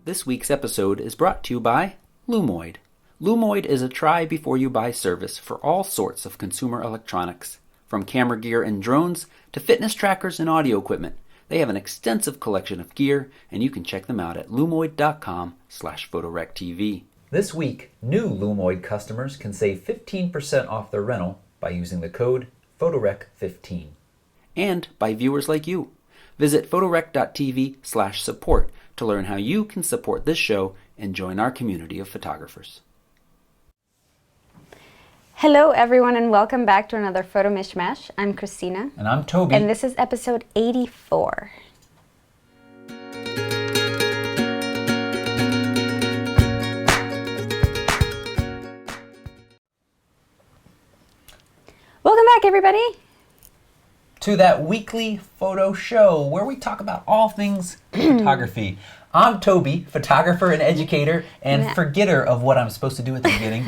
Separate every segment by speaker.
Speaker 1: This week's episode is brought to you by Lumoid. Lumoid is a try-before-you-buy service for all sorts of consumer electronics. From camera gear and drones to fitness trackers and audio equipment, they have an extensive collection of gear, and you can check them out at lumoid.com/photorectv. This week, new Lumoid customers can save 15% off their rental by using the code PHOTOREC15. And by viewers like you. Visit photorec.tv/support to learn how you can support this show and join our community of photographers.
Speaker 2: Hello everyone and welcome back to another Photo Mishmash. I'm Christina.
Speaker 1: And I'm Toby.
Speaker 2: And this is episode 84. Welcome back everybody.
Speaker 1: To that weekly photo show where we talk about all things photography. I'm Toby, photographer and educator and forgetter of what I'm supposed to do at the beginning.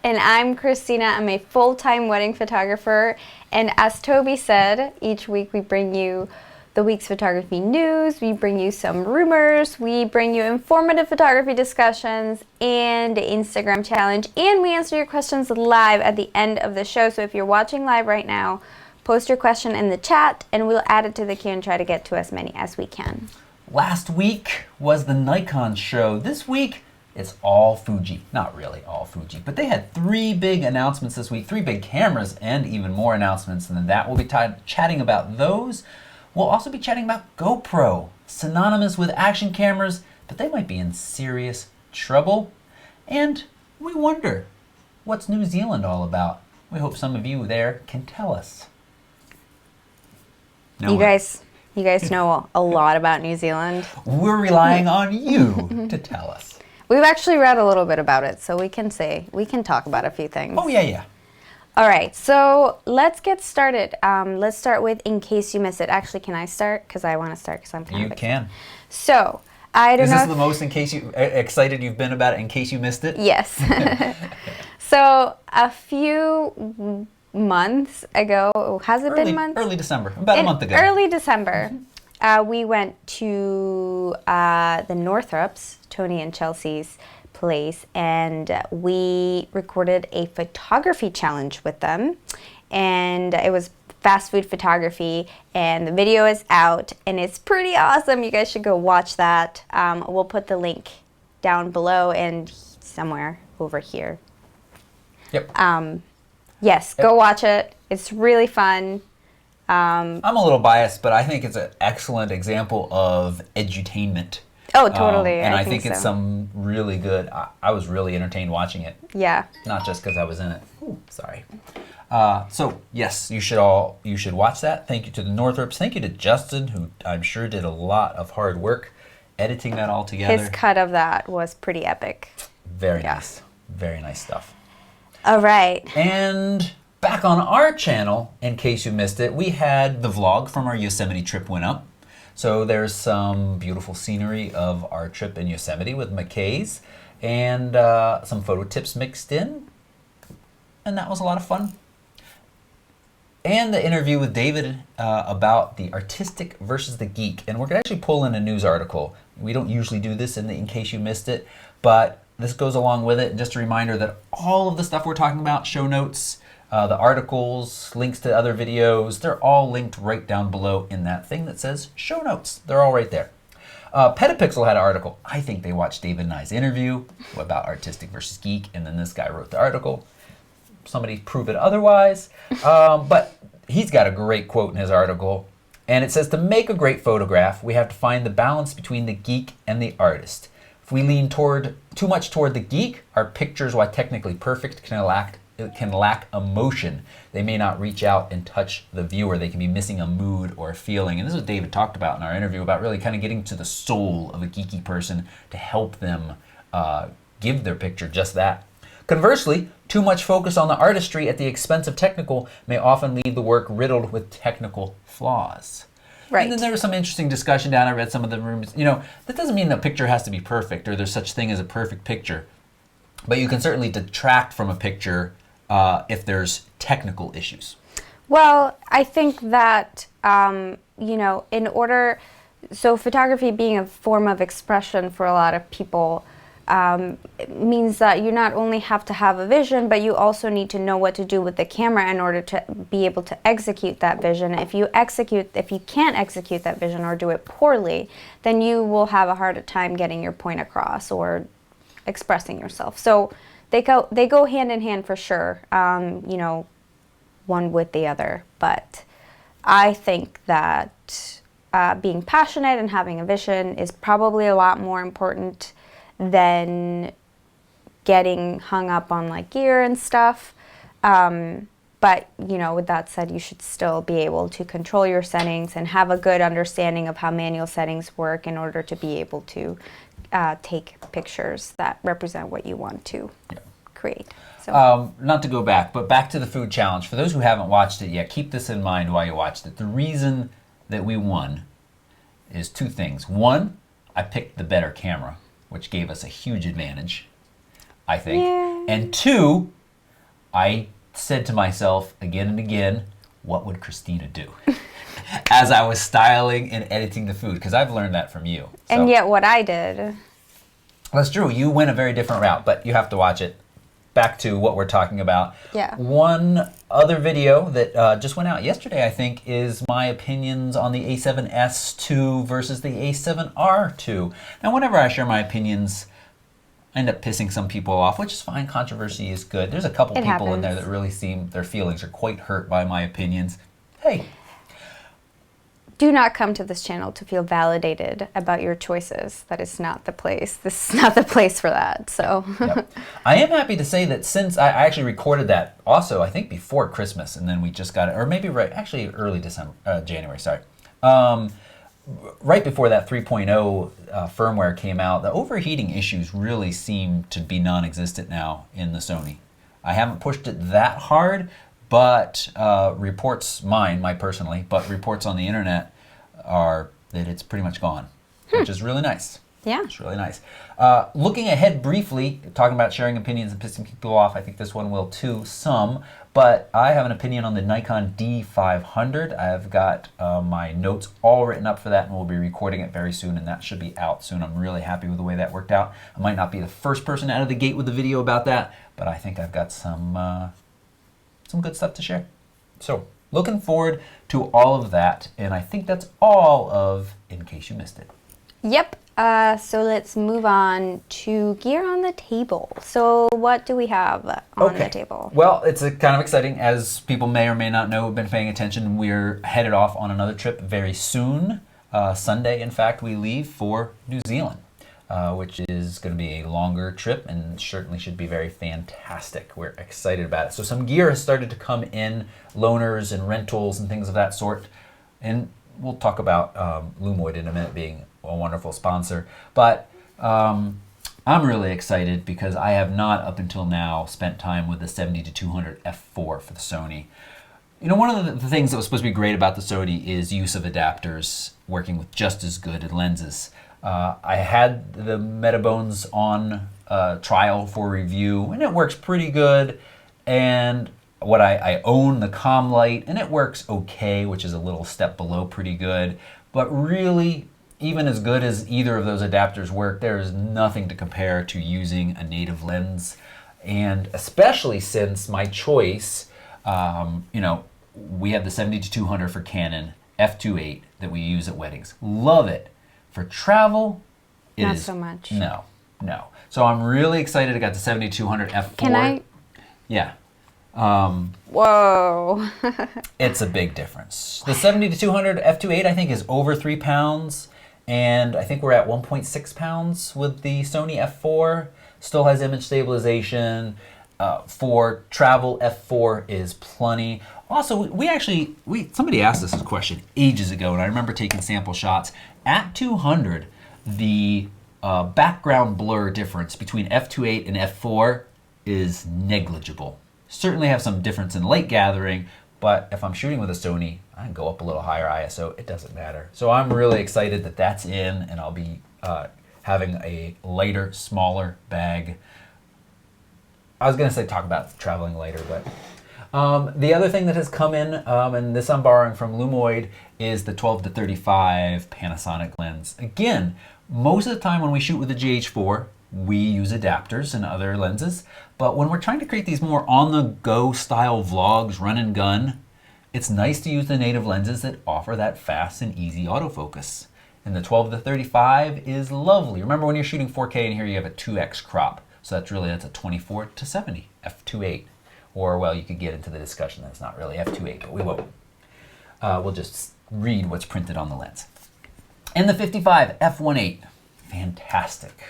Speaker 2: And I'm Christina. I'm a full-time wedding photographer. And as Toby said, each week we bring you the week's photography news, we bring you some rumors, we bring you informative photography discussions and the Instagram challenge, and we answer your questions live at the end of the show. So if you're watching live right now, post your question in the chat and we'll add it to the queue and try to get to as many as we can.
Speaker 1: Last week was the Nikon show. This week, it's all Fuji. Not really all Fuji, but they had 3 big announcements this week, 3 big cameras and even more announcements than that. We'll be chatting about those. We'll also be chatting about GoPro, synonymous with action cameras, but they might be in serious trouble. And we wonder, what's New Zealand all about? We hope some of you there can tell us.
Speaker 2: You guys know a lot about New Zealand.
Speaker 1: We're relying on you to tell us.
Speaker 2: We've actually read a little bit about it, so we can talk about a few things.
Speaker 1: Oh, yeah.
Speaker 2: All right, so let's get started. Let's start with In Case You Missed It. Actually, can I start? Because I want to start because I'm kind of excited.
Speaker 1: You can.
Speaker 2: So, I don't know.
Speaker 1: Is this the most excited you've been about it in case you missed it?
Speaker 2: Yes. So, a few months ago, has it been months?
Speaker 1: Early December, about a month ago.
Speaker 2: Early December, we went to the Northrops, Tony and Chelsea's place, and we recorded a photography challenge with them, and it was fast food photography, and the video is out, and it's pretty awesome. You guys should go watch that. We'll put the link down below and somewhere over here.
Speaker 1: Yep.
Speaker 2: Yes, go watch it. It's really fun.
Speaker 1: I'm a little biased, but I think it's an excellent example of edutainment.
Speaker 2: Oh, totally.
Speaker 1: And I think it's some really good. I was really entertained watching it.
Speaker 2: Yeah.
Speaker 1: Not just because I was in it. Ooh, sorry. So yes, you should watch that. Thank you to the Northrops. Thank you to Justin, who I'm sure did a lot of hard work editing that all together.
Speaker 2: His cut of that was pretty epic.
Speaker 1: Very nice. Very nice stuff.
Speaker 2: All right.
Speaker 1: And back on our channel, in case you missed it, we had the vlog from our Yosemite trip went up. So there's some beautiful scenery of our trip in Yosemite with McKay's and some photo tips mixed in. And that was a lot of fun. And the interview with David about the artistic versus the geek. And we're going to actually pull in a news article. We don't usually do this in case you missed it, but this goes along with it. Just a reminder that all of the stuff we're talking about, show notes, the articles, links to other videos, they're all linked right down below in that thing that says show notes. They're all right there. Petapixel had an article. I think they watched David and I's interview about artistic versus geek, and then this guy wrote the article. Somebody prove it otherwise. But he's got a great quote in his article, and it says, to make a great photograph, we have to find the balance between the geek and the artist. If we lean too much toward the geek, our pictures, while technically perfect, can lack emotion. They may not reach out and touch the viewer. They can be missing a mood or a feeling. And this is what David talked about in our interview, about really kind of getting to the soul of a geeky person to help them give their picture just that. Conversely, too much focus on the artistry at the expense of technical may often leave the work riddled with technical flaws.
Speaker 2: Right.
Speaker 1: And then there was some interesting discussion down. I read some of the rooms. That doesn't mean the picture has to be perfect or there's such thing as a perfect picture. But you can certainly detract from a picture if there's technical issues.
Speaker 2: Well, I think that, in order So photography being a form of expression for a lot of people it means that you not only have to have a vision, but you also need to know what to do with the camera in order to be able to execute that vision. If you can't execute that vision or do it poorly, then you will have a harder time getting your point across or expressing yourself. So they go hand in hand for sure, you know, one with the other. But I think that being passionate and having a vision is probably a lot more important than getting hung up on like gear and stuff. But you know, with that said, you should still be able to control your settings and have a good understanding of how manual settings work in order to be able to take pictures that represent what you want to create. So.
Speaker 1: Not to go back, but back to the food challenge. For those who haven't watched it yet, keep this in mind while you watched it. The reason that we won is two things. One, I picked the better camera, which gave us a huge advantage, I think.
Speaker 2: Yay.
Speaker 1: And two, I said to myself again and again, what would Christina do? As I was styling and editing the food, because I've learned that from you.
Speaker 2: And yet what I did.
Speaker 1: That's true. You went a very different route, but you have to watch it. Back to what we're talking about.
Speaker 2: Yeah.
Speaker 1: One other video that just went out yesterday, I think, is my opinions on the A7S II versus the A7R II. Now, whenever I share my opinions, I end up pissing some people off, which is fine. Controversy is good. There's a couple people in there that really seem their feelings are quite hurt by my opinions. Hey.
Speaker 2: Do not come to this channel to feel validated about your choices. That is not the place. This is not the place for that. So,
Speaker 1: Yep. I am happy to say that since I actually recorded that also, I think before Christmas, and then we just got it, or maybe early January, sorry. Right before that 3.0 firmware came out, the overheating issues really seem to be non-existent now in the Sony. I haven't pushed it that hard, but reports on the internet are that it's pretty much gone, which is really nice.
Speaker 2: Yeah.
Speaker 1: It's really nice. Looking ahead briefly, talking about sharing opinions and pissing people off, I think this one will too, some, but I have an opinion on the Nikon D500. I've got my notes all written up for that, and we'll be recording it very soon, and that should be out soon. I'm really happy with the way that worked out. I might not be the first person out of the gate with a video about that, but I think I've got some good stuff to share. So, looking forward to all of that, and I think that's all of In Case You Missed It.
Speaker 2: Yep. So let's move on to gear on the table. So what do we have on the table?
Speaker 1: Well, it's kind of exciting. As people may or may not know who've been paying attention, we're headed off on another trip very soon. Sunday, in fact, we leave for New Zealand. Which is going to be a longer trip and certainly should be very fantastic. We're excited about it. So some gear has started to come in, loaners and rentals and things of that sort. And we'll talk about Lumoid in a minute being a wonderful sponsor. But I'm really excited because I have not up until now spent time with the 70-200 f4 for the Sony. You know, one of the things that was supposed to be great about the Sony is use of adapters working with just as good lenses. I had the Metabones on trial for review, and it works pretty good. And I own the Comlight, and it works okay, which is a little step below pretty good. But really, even as good as either of those adapters work, there is nothing to compare to using a native lens. And especially since my choice, you know, we have the 70-200 for Canon f2.8 that we use at weddings. Love it. For travel,
Speaker 2: not so much.
Speaker 1: No. So I'm really excited. I got the 70-200 f4.
Speaker 2: Can I?
Speaker 1: Yeah.
Speaker 2: Whoa.
Speaker 1: It's a big difference. The 70-200 f2.8 I think is over 3 pounds, and I think we're at 1.6 pounds with the Sony f4. Still has image stabilization. For travel, f4 is plenty. Also, somebody asked us this question ages ago, and I remember taking sample shots. At 200, the background blur difference between f2.8 and f4 is negligible. Certainly have some difference in light gathering, but if I'm shooting with a Sony, I can go up a little higher ISO. It doesn't matter. So I'm really excited that that's in, and I'll be having a lighter, smaller bag. I was going to say talk about traveling later, but The other thing that has come in, and this I'm borrowing from Lumoid, is the 12 to 35 Panasonic lens. Again, most of the time when we shoot with the GH4, we use adapters and other lenses, but when we're trying to create these more on-the-go style vlogs, run and gun, it's nice to use the native lenses that offer that fast and easy autofocus. And the 12 to 35 is lovely. Remember when you're shooting 4K and here you have a 2x crop, so that's a 24 to 70 f2.8. Or, well, you could get into the discussion that it's not really f2.8, but we won't. We'll just read what's printed on the lens. And the 55 f1.8, fantastic.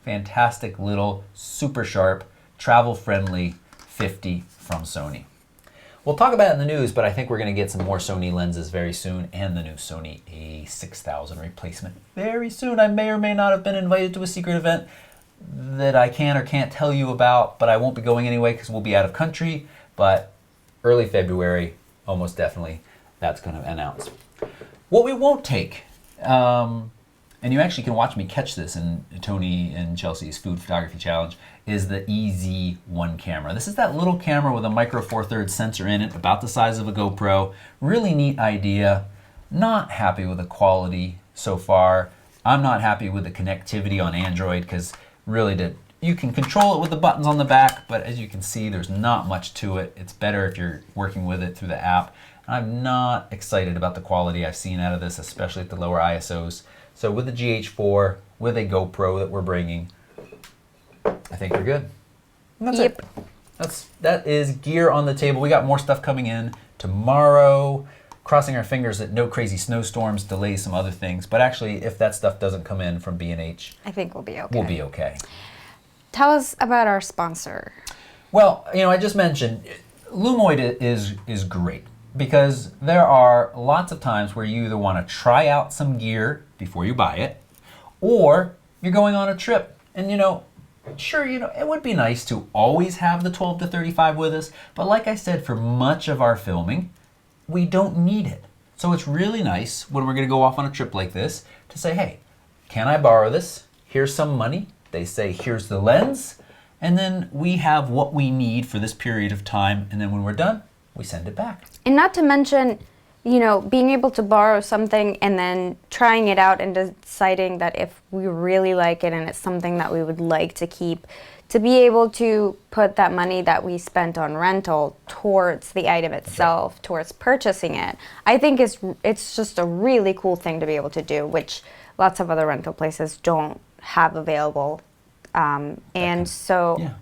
Speaker 1: Fantastic little, super sharp, travel-friendly 50 from Sony. We'll talk about it in the news, but I think we're going to get some more Sony lenses very soon, and the new Sony a6000 replacement very soon. I may or may not have been invited to a secret event that I can or can't tell you about, but I won't be going anyway because we'll be out of country. But early February, almost definitely, that's going to announce. What we won't take, and you actually can watch me catch this in Tony and Chelsea's food photography challenge, is the EZ1 camera. This is that little camera with a micro four thirds sensor in it, about the size of a GoPro. Really neat idea. Not happy with the quality so far. I'm not happy with the connectivity on Android because really you can control it with the buttons on the back, but as you can see, there's not much to it. It's better if you're working with it through the app. I'm not excited about the quality I've seen out of this, especially at the lower ISOs. So with the GH4, with a GoPro that we're bringing, I think we're good. And that's it. That is gear on the table. We got more stuff coming in tomorrow. Crossing our fingers that no crazy snowstorms delay some other things. But actually, if that stuff doesn't come in from B&H,
Speaker 2: I think we'll be okay.
Speaker 1: We'll be okay.
Speaker 2: Tell us about our sponsor.
Speaker 1: Well, I just mentioned Lumoid is great because there are lots of times where you either want to try out some gear before you buy it, or you're going on a trip and sure, it would be nice to always have the 12 to 35 with us, but like I said, for much of our filming, we don't need it. So it's really nice when we're going to go off on a trip like this to say, hey, can I borrow this? Here's some money. They say, here's the lens. And then we have what we need for this period of time. And then when we're done, we send it back. And
Speaker 2: not to mention, being able to borrow something and then trying it out and deciding that if we really like it and it's something that we would like to keep, to be able to put that money that we spent on rental towards the item itself, right, towards purchasing it, I think it's just a really cool thing to be able to do, which lots of other rental places don't have available. So yeah.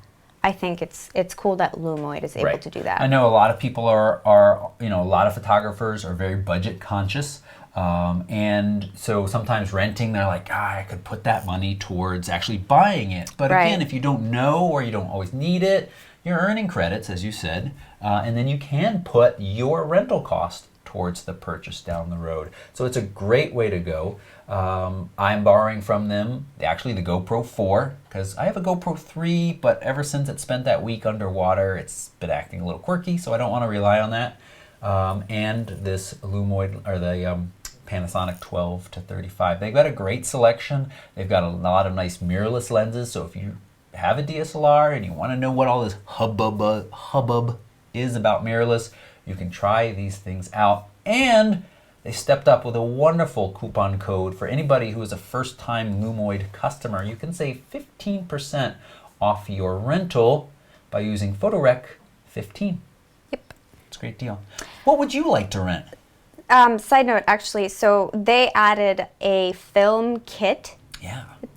Speaker 2: I think it's cool that Lumoid is able
Speaker 1: right.
Speaker 2: to do that.
Speaker 1: I know a lot of people are a lot of photographers are very budget conscious. And so sometimes renting, they're like, I could put that money towards actually buying it. But
Speaker 2: right.
Speaker 1: Again, if you don't know or you don't always need it, you're earning credits, as you said, and then you can put your rental cost towards the purchase down the road. So it's a great way to go. I'm borrowing from them, actually the GoPro 4, because I have a GoPro 3, but ever since it spent that week underwater, it's been acting a little quirky, so I don't want to rely on that. And this Lumoid, or the Panasonic 12 to 35. They've got a great selection. They've got a lot of nice mirrorless lenses, so if you have a DSLR and you want to know what all this hubbub is about mirrorless, you can try these things out. And they stepped up with a wonderful coupon code for anybody who is a first-time Lumoid customer. You can save 15% off your rental by using PhotoRec15.
Speaker 2: Yep.
Speaker 1: It's a great deal. What would you like to rent?
Speaker 2: Side note, actually, so they added a film kit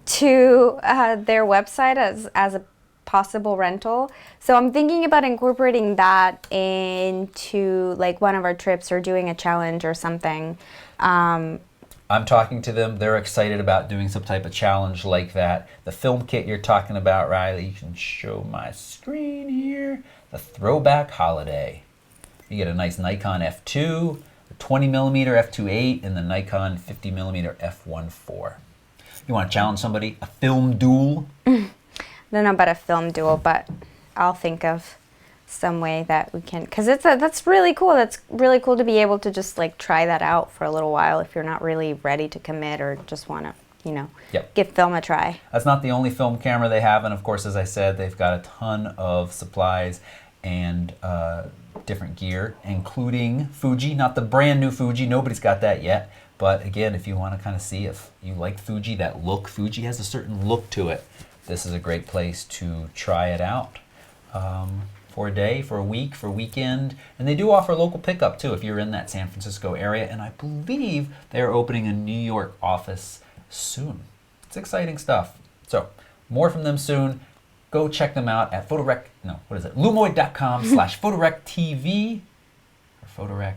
Speaker 2: to their website as a possible rental. So I'm thinking about incorporating that into like one of our trips or doing a challenge or something. I'm
Speaker 1: talking to them. They're excited about doing some type of challenge like that. The film kit you're talking about, Riley, you can show my screen here. The Throwback Holiday. You get a nice Nikon F2, 20mm f2.8, and the Nikon 50mm f1.4. You want to challenge somebody? A film duel?
Speaker 2: I don't know about a film duel, but I'll think of some way that we can, because that's really cool. That's really cool to be able to just like try that out for a little while if you're not really ready to commit or just want to, give film a try.
Speaker 1: That's not the only film camera they have, and of course, as I said, they've got a ton of supplies. and different gear, including Fuji, not the brand new Fuji. Nobody's got that yet. But again, if you want to kind of see if you like Fuji, that look, Fuji has a certain look to it. This is a great place to try it out for a day, for a week, for a weekend. And they do offer local pickup too if you're in that San Francisco area. And I believe they're opening a New York office soon. It's exciting stuff. So more from them soon. Go check them out at lumoid.com/photorec.tv or Photorec.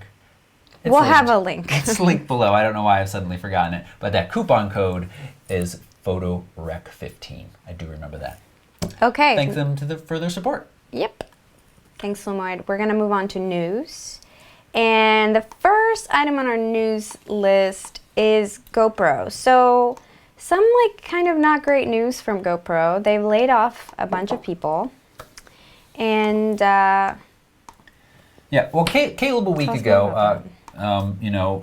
Speaker 2: We'll have a link.
Speaker 1: It's linked below. I don't know why I've suddenly forgotten it. But that coupon code is PhotoRec15. I do remember that.
Speaker 2: Okay.
Speaker 1: Thank them for their support.
Speaker 2: Yep. Thanks, Lumoid. We're going to move on to news. And the first item on our news list is GoPro. So some kind of not great news from GoPro. They've laid off a bunch of people. And yeah,
Speaker 1: well, Caleb a week ago,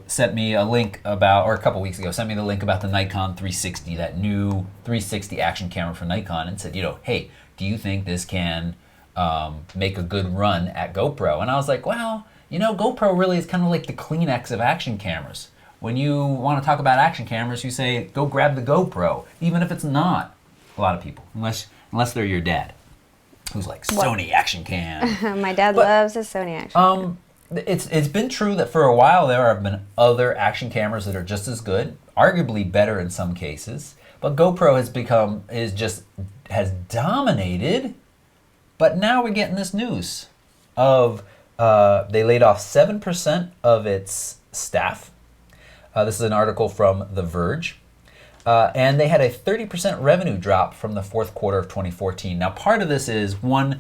Speaker 1: sent me a link about, or a couple weeks ago, sent me the link about the Nikon 360, that new 360 action camera from Nikon, and said, hey, do you think this can make a good run at GoPro? And I was like, well, GoPro really is kind of like the Kleenex of action cameras. When you want to talk about action cameras, you say, go grab the GoPro, even if it's not a lot of people, unless they're your dad, who's like, Sony action cam.
Speaker 2: My dad loves a Sony action cam.
Speaker 1: It's been true that for a while there have been other action cameras that are just as good, arguably better in some cases, but GoPro has dominated. But now we're getting this news of they laid off 7% of its staff. This is an article from The Verge. And they had a 30% revenue drop from the fourth quarter of 2014. Now, part of this is, in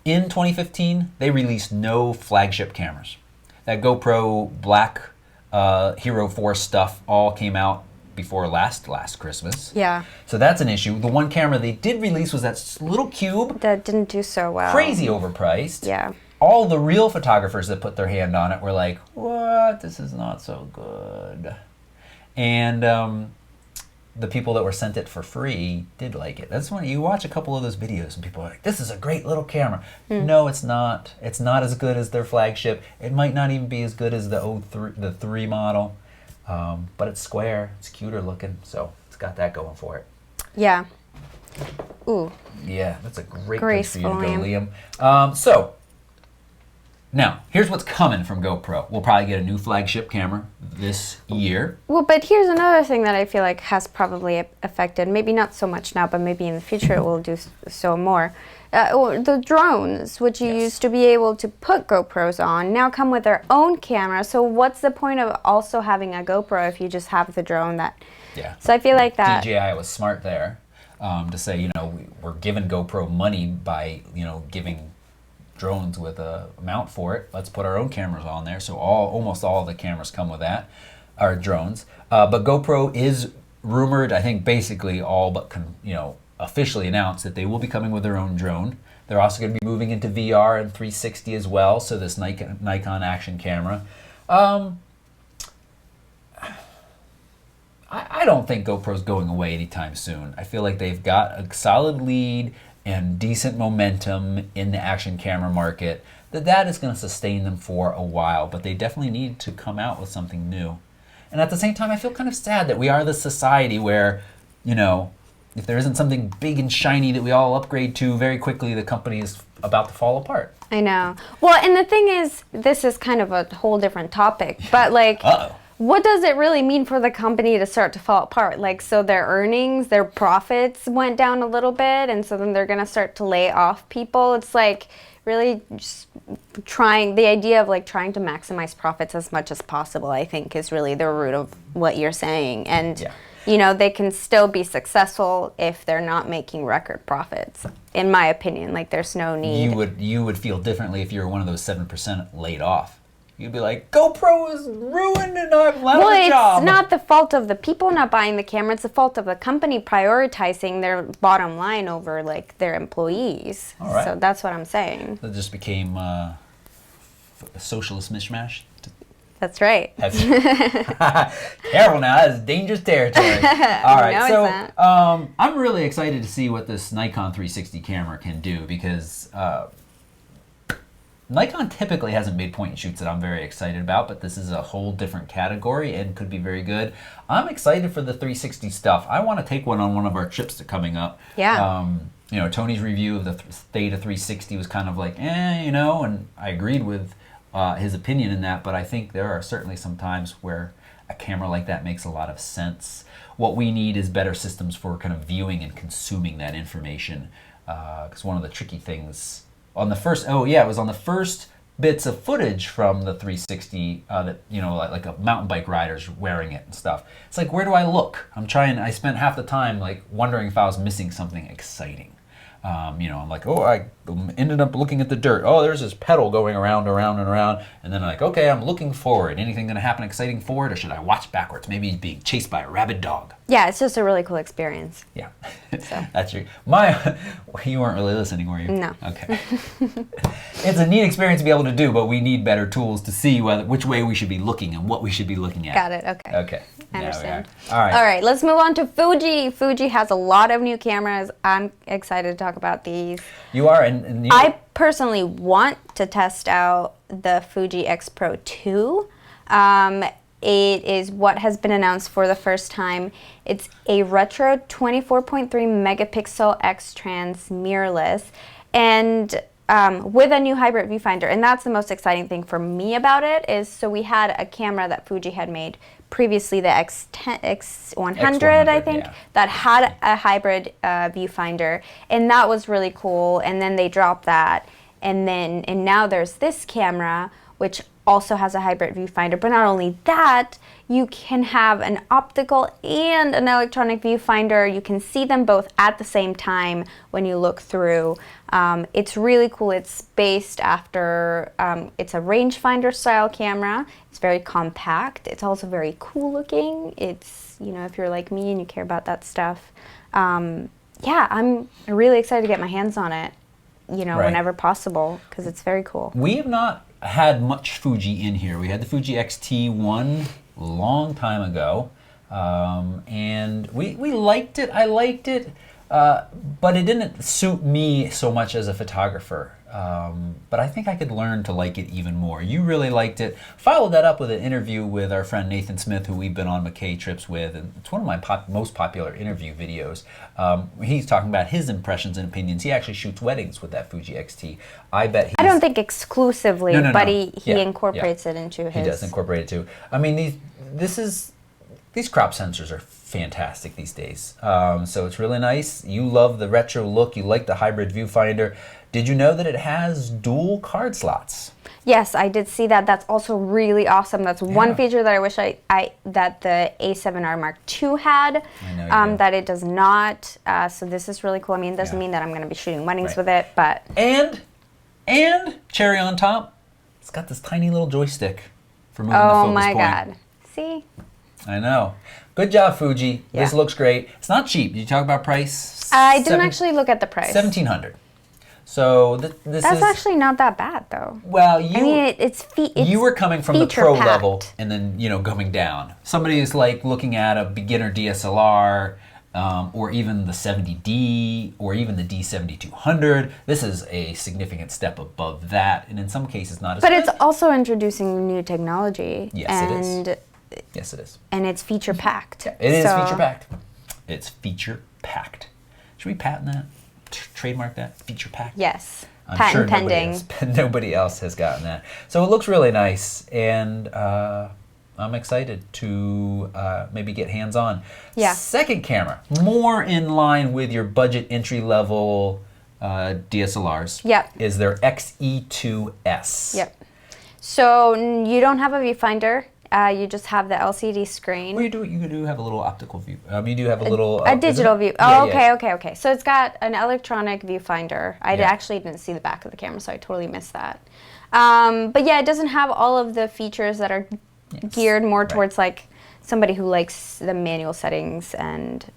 Speaker 1: 2015, they released no flagship cameras. That GoPro Black Hero 4 stuff all came out before last Christmas.
Speaker 2: Yeah.
Speaker 1: So that's an issue. The one camera they did release was that little cube.
Speaker 2: That didn't do so well.
Speaker 1: Crazy overpriced.
Speaker 2: Yeah.
Speaker 1: All the real photographers that put their hand on it were like, what? This is not so good. And the people that were sent it for free did like it. That's when you watch a couple of those videos and people are like, this is a great little camera. No, it's not. It's not as good as their flagship. It might not even be as good as the 3 model. But it's square. It's cuter looking. So it's got that going for it.
Speaker 2: Yeah. Ooh.
Speaker 1: Yeah, that's a great place for you
Speaker 2: Graceful
Speaker 1: to go,
Speaker 2: lamb.
Speaker 1: Liam. So now, here's what's coming from GoPro. We'll probably get a new flagship camera this year.
Speaker 2: Well, but here's another thing that I feel like has probably affected, maybe not so much now, but maybe in the future it will do so more. The drones, which you used to be able to put GoPros on, now come with their own camera. So what's the point of also having a GoPro if you just have the drone that...
Speaker 1: Yeah.
Speaker 2: So I feel like that...
Speaker 1: DJI was smart there to say, we're giving GoPro money by, giving drones with a mount for it. Let's put our own cameras on there. So almost all of the cameras come with that, are drones. But GoPro is rumored, I think basically all but officially announced that they will be coming with their own drone. They're also going to be moving into VR and 360 as well. So this Nikon action camera. I don't think GoPro's going away anytime soon. I feel like they've got a solid lead and decent momentum in the action camera market, that is going to sustain them for a while, but they definitely need to come out with something new. And at the same time, I feel kind of sad that we are the society where, if there isn't something big and shiny that we all upgrade to very quickly, the company is about to fall apart.
Speaker 2: I know. Well, and the thing is, this is kind of a whole different topic, but
Speaker 1: Uh-oh.
Speaker 2: What does it really mean for the company to start to fall apart? So their earnings, their profits went down a little bit, and so then they're going to start to lay off people. It's really just the idea of trying to maximize profits as much as possible, I think, is really the root of what you're saying. And, they can still be successful if they're not making record profits, in my opinion. There's no need.
Speaker 1: You would feel differently if you were one of those 7% laid off. You'd be like, GoPro is ruined and I'm out of a job.
Speaker 2: It's not the fault of the people not buying the camera. It's the fault of the company prioritizing their bottom line over their employees.
Speaker 1: All right.
Speaker 2: So that's what I'm saying.
Speaker 1: That just became a socialist mishmash.
Speaker 2: That's right.
Speaker 1: Careful now, that's dangerous territory. All right, I'm really excited to see what this Nikon 360 camera can do because Nikon typically hasn't made point and shoots that I'm very excited about, but this is a whole different category and could be very good. I'm excited for the 360 stuff. I want to take one on one of our trips that coming up.
Speaker 2: Yeah.
Speaker 1: You know, Tony's review of the Theta 360 was kind of like, you know, and I agreed with his opinion in that, but I think there are certainly some times where a camera like that makes a lot of sense. What we need is better systems for kind of viewing and consuming that information. Because one of the tricky things on the first, it was on the first bits of footage from the 360 that, you know, like a mountain bike rider's wearing it and stuff. It's like, where do I look? I spent half the time like wondering if I was missing something exciting. You know, I'm like, I ended up looking at the dirt. Oh, there's this pedal going around, around, and around. And then I'm like, okay, I'm looking forward. Anything going to happen exciting forward, or should I watch backwards? Maybe he's being chased by a rabid dog.
Speaker 2: Yeah, it's just a really cool experience.
Speaker 1: Yeah,
Speaker 2: So.
Speaker 1: that's true. You weren't really listening, were you?
Speaker 2: No.
Speaker 1: Okay. It's a neat experience to be able to do, but we need better tools to see which way we should be looking and what we should be looking at.
Speaker 2: Got it. Okay.
Speaker 1: Okay.
Speaker 2: I understand.
Speaker 1: All right.
Speaker 2: All right, let's move on to Fuji. Fuji has a lot of new cameras. I'm excited to talk about these.
Speaker 1: You are, and
Speaker 2: I personally want to test out the Fuji X Pro 2. It is what has been announced for the first time. It's a retro 24.3 megapixel X-Trans mirrorless, and with a new hybrid viewfinder. And that's the most exciting thing for me about it is, so we had a camera that Fuji had made previously, the X100, I think,
Speaker 1: yeah,
Speaker 2: that had a hybrid viewfinder, and that was really cool. And then they dropped that, and now there's this camera which also has a hybrid viewfinder. But not only that, you can have an optical and an electronic viewfinder. You can see them both at the same time when you look through. It's really cool. It's based after, it's a rangefinder style camera. It's very compact. It's also very cool looking. It's, you know, if you're like me and you care about that stuff. Yeah, I'm really excited to get my hands on it, you know, whenever possible, because it's very cool.
Speaker 1: We have not had much Fuji in here. We had the Fuji X-T1 a long time ago, and we liked it. I liked it, but it didn't suit me so much as a photographer. But I think I could learn to like it even more. You really liked it. Followed that up with an interview with our friend Nathan Smith, who we've been on McKay trips with, and it's one of my most popular interview videos. He's talking about his impressions and opinions. He actually shoots weddings with that Fuji XT. I bet
Speaker 2: I don't think exclusively,
Speaker 1: No.
Speaker 2: but he incorporates it into his...
Speaker 1: He does incorporate it too. I mean, these crop sensors are fantastic these days. So it's really nice. You love the retro look. You like the hybrid viewfinder. Did you know that it has dual card slots?
Speaker 2: Yes, I did see that. That's also really awesome. That's one feature that I wish that the A7R Mark II had, that it does not. So this is really cool. I mean, it doesn't mean that I'm going to be shooting weddings with it, but...
Speaker 1: And cherry on top, it's got this tiny little joystick for moving the focus point.
Speaker 2: Oh my God. See?
Speaker 1: I know. Good job, Fuji.
Speaker 2: Yeah.
Speaker 1: This looks great. It's not cheap. Did you talk about price?
Speaker 2: I didn't actually look at the price.
Speaker 1: $1,700. So
Speaker 2: That's actually not that bad, though.
Speaker 1: Well,
Speaker 2: you
Speaker 1: were coming from the pro
Speaker 2: feature-packed.
Speaker 1: level and then, coming down. Somebody is like looking at a beginner DSLR, or even the 70D, or even the D7200. This is a significant step above that, and in some cases not as
Speaker 2: But
Speaker 1: good.
Speaker 2: it's also introducing new technology.
Speaker 1: Yes, it is. Yes, it is.
Speaker 2: And it's feature-packed.
Speaker 1: Yeah, it is feature-packed. It's feature-packed. Should we patent that? Trademark that? Feature-packed?
Speaker 2: Yes.
Speaker 1: I'm
Speaker 2: Patent
Speaker 1: sure
Speaker 2: pending.
Speaker 1: Nobody else has gotten that. So it looks really nice, and I'm excited to maybe get hands-on.
Speaker 2: Yeah.
Speaker 1: Second camera, more in line with your budget entry-level DSLRs.
Speaker 2: Yep.
Speaker 1: Is their XE2S.
Speaker 2: Yep. So you don't have a viewfinder. You just have the LCD screen.
Speaker 1: Well, you do have a little optical view. You do have a little...
Speaker 2: a digital view.
Speaker 1: Yeah,
Speaker 2: Okay. So it's got an electronic viewfinder. I actually didn't see the back of the camera, so I totally missed that. But yeah, it doesn't have all of the features that are geared more towards like somebody who likes the manual settings and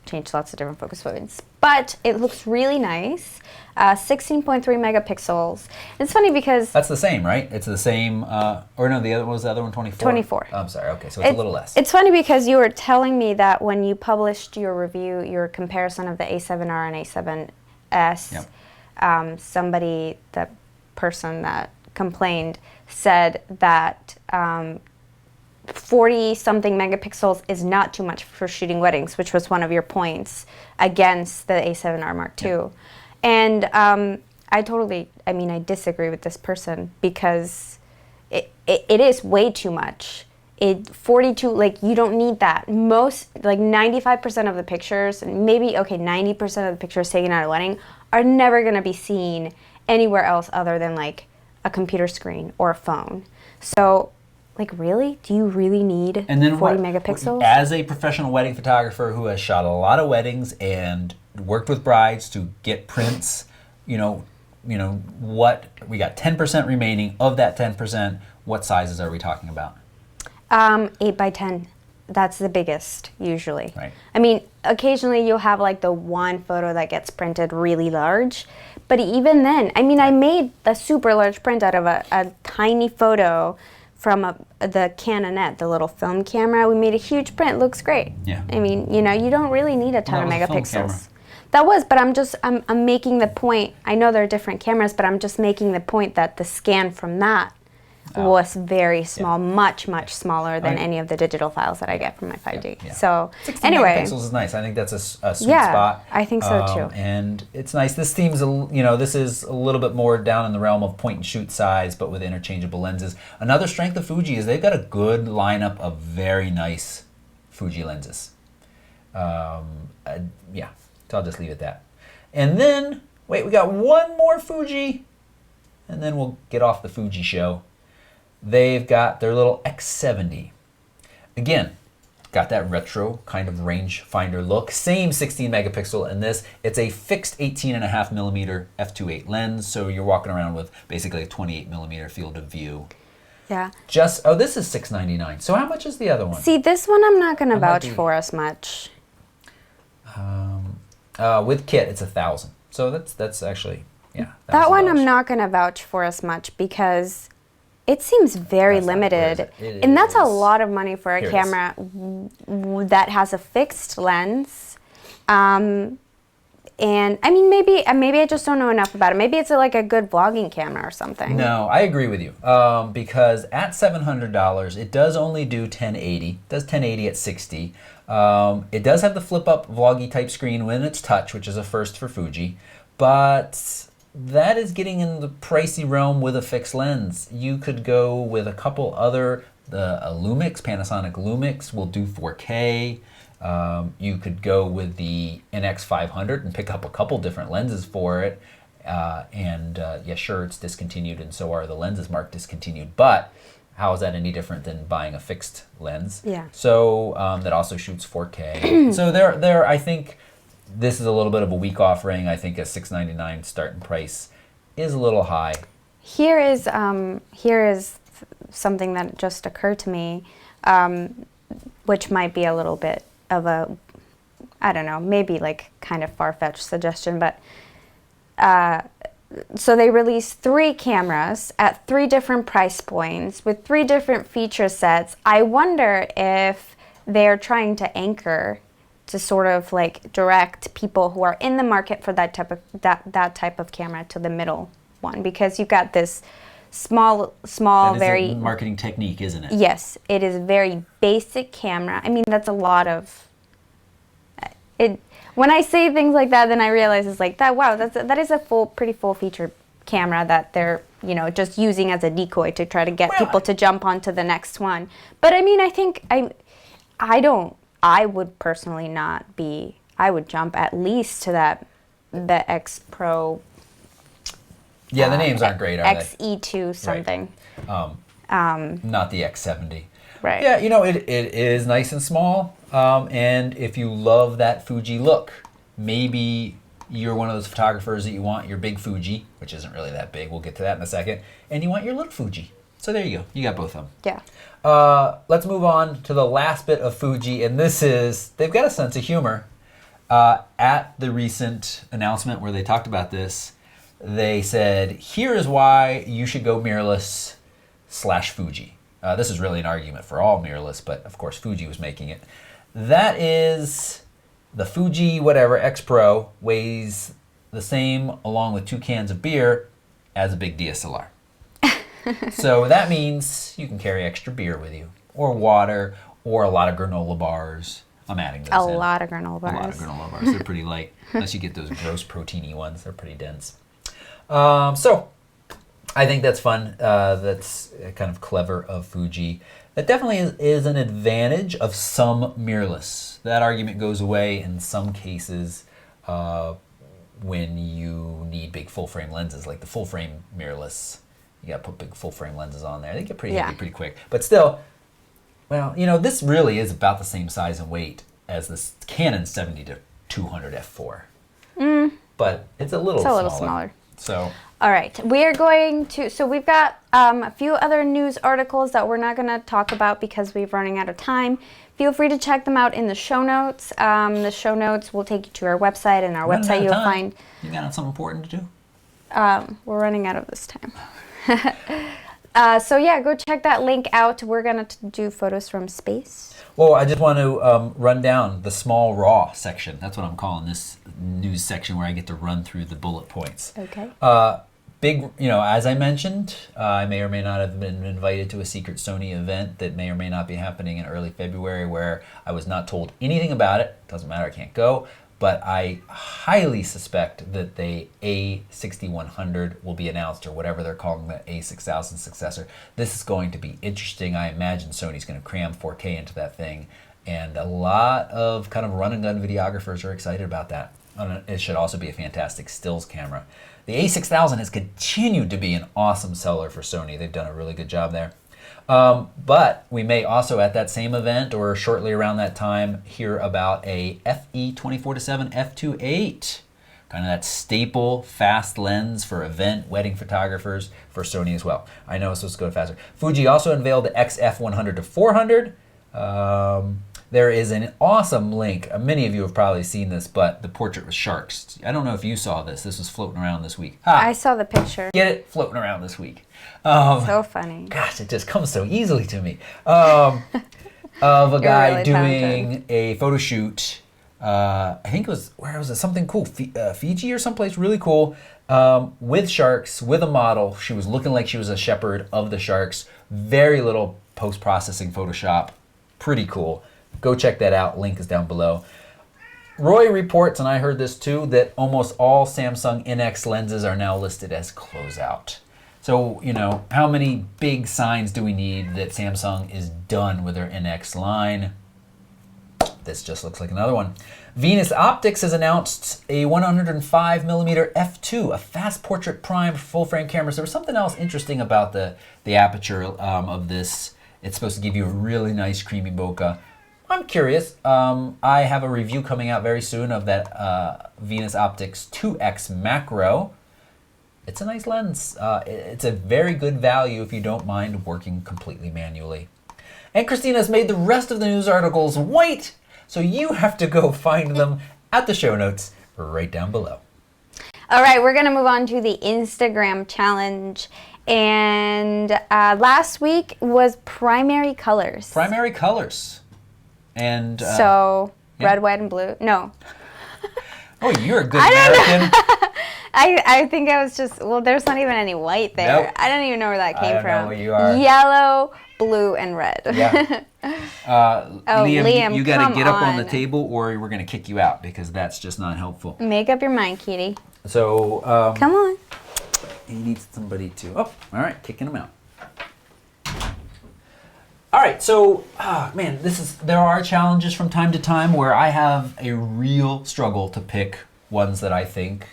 Speaker 2: change lots of different focus points. But it looks really nice. 16.3 megapixels. It's funny because...
Speaker 1: That's the same, right? It's the same, or no, the other one, 24?
Speaker 2: 24.
Speaker 1: Oh, I'm sorry, okay, so it's a little less.
Speaker 2: It's funny because you were telling me that when you published your review, your comparison of the A7R and A7S, somebody, the person that complained said that 40-something megapixels is not too much for shooting weddings, which was one of your points against the A7R Mark II. Yeah. And I disagree with this person because it is way too much. 42, like, you don't need that. Most, like 95% of the pictures, maybe, okay, 90% of the pictures taken at a wedding are never going to be seen anywhere else other than like a computer screen or a phone. So, like, really? Do you really need 40 megapixels?
Speaker 1: As a professional wedding photographer who has shot a lot of weddings and worked with brides to get prints, what we got 10% remaining. Of that 10%, what sizes are we talking about?
Speaker 2: 8 by 10. That's the biggest usually.
Speaker 1: Right.
Speaker 2: I mean, occasionally you'll have like the one photo that gets printed really large, but even then, I mean, I made a super large print out of a tiny photo from the Canonette, the little film camera. We made a huge print. Looks great.
Speaker 1: Yeah.
Speaker 2: I mean, you don't really need a ton of
Speaker 1: That was a film camera.
Speaker 2: megapixels. That was, but I'm making the point. I know there are different cameras, but I'm just making the point that the scan from that was very small, much smaller than any of the digital files that I get from my 5D.
Speaker 1: Yeah.
Speaker 2: So
Speaker 1: 16
Speaker 2: anyway,
Speaker 1: megapixels is nice. I think that's a sweet spot.
Speaker 2: I think so too.
Speaker 1: And it's nice. This seems, this is a little bit more down in the realm of point and shoot size, but with interchangeable lenses. Another strength of Fuji is they've got a good lineup of very nice Fuji lenses. So I'll just leave it at that. And then, wait, we got one more Fuji, and then we'll get off the Fuji show. They've got their little X70. Again, got that retro kind of rangefinder look. Same 16 megapixel in this. It's a fixed 18.5 millimeter f2.8 lens, so you're walking around with basically a 28 millimeter field of view.
Speaker 2: Yeah.
Speaker 1: This is $699. So how much is the other one?
Speaker 2: See, this one I'm not going to vouch for as much.
Speaker 1: With kit, it's $1,000. So that's actually, yeah.
Speaker 2: That one I'm not going to vouch for as much because it seems very limited. And that's a lot of money for a camera that has a fixed lens. And I mean, maybe I just don't know enough about it. Maybe it's like a good vlogging camera or something.
Speaker 1: No, I agree with you. Because at $700, it does only do 1080. It does 1080 at 60. It does have the flip-up vloggy type screen when it's touch, which is a first for Fuji. But that is getting in the pricey realm with a fixed lens. You could go with a couple other, the Lumix, Panasonic Lumix will do 4K. You could go with the NX500 and pick up a couple different lenses for it. Sure, it's discontinued and so are the lenses marked discontinued, but how is that any different than buying a fixed lens?
Speaker 2: Yeah.
Speaker 1: So that also shoots 4K. So there, I think this is a little bit of a weak offering. I think a $699 starting price is a little high.
Speaker 2: Here is something that just occurred to me, which might be a little bit of a, I don't know, maybe like kind of far-fetched suggestion, but so they released 3 cameras at 3 different price points with 3 different feature sets. I wonder if they're trying to anchor to sort of like direct people who are in the market for that type of camera to the middle one, because you've got this small,
Speaker 1: that is
Speaker 2: very
Speaker 1: a marketing technique, isn't it?
Speaker 2: Yes, it is a very basic camera. I mean, that's a lot of it. When I say things like that, then I realize it's like that. Wow, that is a pretty full featured camera that they're just using as a decoy to try to get people to jump onto the next one. But I mean, I think I would personally not be. I would jump at least to the X Pro.
Speaker 1: Yeah, the names aren't great, are
Speaker 2: XE2 something.
Speaker 1: Right. Not the X70.
Speaker 2: Right.
Speaker 1: Yeah, it is nice and small. And if you love that Fuji look, maybe you're one of those photographers that you want your big Fuji, which isn't really that big. We'll get to that in a second. And you want your little Fuji. So there you go. You got both of them.
Speaker 2: Yeah.
Speaker 1: Let's move on to the last bit of Fuji. And this is, they've got a sense of humor. At the recent announcement where they talked about this, they said, here is why you should go mirrorless / Fuji. This is really an argument for all mirrorless, but of course Fuji was making it. That is the Fuji whatever X Pro weighs the same along with 2 cans of beer as a big DSLR. So that means you can carry extra beer with you, or water, or a lot of granola bars. I'm adding those in.
Speaker 2: A lot of granola bars.
Speaker 1: A lot of granola bars. They're pretty light. Unless you get those gross proteiny ones. They're pretty dense. So I think that's fun. That's kind of clever of Fuji. That definitely is an advantage of some mirrorless. That argument goes away in some cases when you need big full-frame lenses, like the full-frame mirrorless. You got to put big full-frame lenses on there. They get pretty heavy pretty quick. But still, well, you know, this really is about the same size and weight as this Canon 70-200 f4. But it's a little smaller. So,
Speaker 2: all right, we are going to, so we've got a few other news articles that we're not going to talk about because we're running out of time. Feel free to check them out in the show notes. The show notes will take you to our website, and our website you'll find.
Speaker 1: You got something important to do?
Speaker 2: We're running out of this time. So yeah, go check that link out. We're going to do photos from space.
Speaker 1: Well, I just want to run down the small raw section. That's what I'm calling this news section, where I get to run through the bullet points.
Speaker 2: Okay.
Speaker 1: Big, you know, as I mentioned, I may or may not have been invited to a secret Sony event that may or may not be happening in early February, where I was not told anything about it. Doesn't matter, I can't go. But I highly suspect that the A6100 will be announced, or whatever they're calling the A6000 successor. This is going to be interesting. I imagine Sony's going to cram 4K into that thing, and a lot of kind of run-and-gun videographers are excited about that. It should also be a fantastic stills camera. The A6000 has continued to be an awesome seller for Sony. They've done a really good job there. But we may also at that same event or shortly around that time hear about a FE24-7 f2.8, kind of that staple fast lens for event wedding photographers for Sony as well. I know it's supposed to go faster. Fuji also unveiled the XF100-400. There is an awesome link. Many of you have probably seen this, but the portrait with sharks. I don't know if you saw this. This was floating around this week.
Speaker 2: I saw the picture.
Speaker 1: Get it? Floating around this week.
Speaker 2: So funny.
Speaker 1: Gosh, it just comes so easily to me. Of a guy
Speaker 2: really
Speaker 1: doing
Speaker 2: talented.
Speaker 1: a photo shoot. I think it was, where was it? Something cool. Fiji or someplace really cool. With sharks, with a model. She was looking like she was a shepherd of the sharks. Very little post-processing Photoshop. Pretty cool. Go check that out. Link is down below. Roy reports, and I heard this too, that almost all Samsung NX lenses are now listed as closeout. So, you know, how many big signs do we need that Samsung is done with their NX line? This just looks like another one. Venus Optics has announced a 105mm f2, a fast portrait prime full-frame camera. So there was something else interesting about the aperture of this. It's supposed to give you a really nice creamy bokeh. I'm curious. I have a review coming out very soon of that Venus Optics 2X Macro. It's a nice lens. It's a very good value if you don't mind working completely manually. And Christina's made the rest of the news articles white, so you have to go find them at the show notes right down below.
Speaker 2: All right, we're going to move on to the Instagram challenge. And last week was primary colors.
Speaker 1: Primary colors. And
Speaker 2: so,
Speaker 1: yeah.
Speaker 2: red, white, and blue. No.
Speaker 1: Oh, you're a good American.
Speaker 2: I think I was just, well, there's not even any white there.
Speaker 1: Nope.
Speaker 2: I don't even know where that came
Speaker 1: I
Speaker 2: from.
Speaker 1: know where you are.
Speaker 2: Yellow, blue, and red.
Speaker 1: Yeah. Liam, you got to
Speaker 2: come
Speaker 1: get up on the
Speaker 2: on.
Speaker 1: table or we're going to kick you out because that's just not helpful.
Speaker 2: Make up your mind, Kitty.
Speaker 1: So,
Speaker 2: Come on.
Speaker 1: he needs somebody to, oh, all right, kicking him out. All right, so, man, there are challenges from time to time where I have a real struggle to pick ones that I think,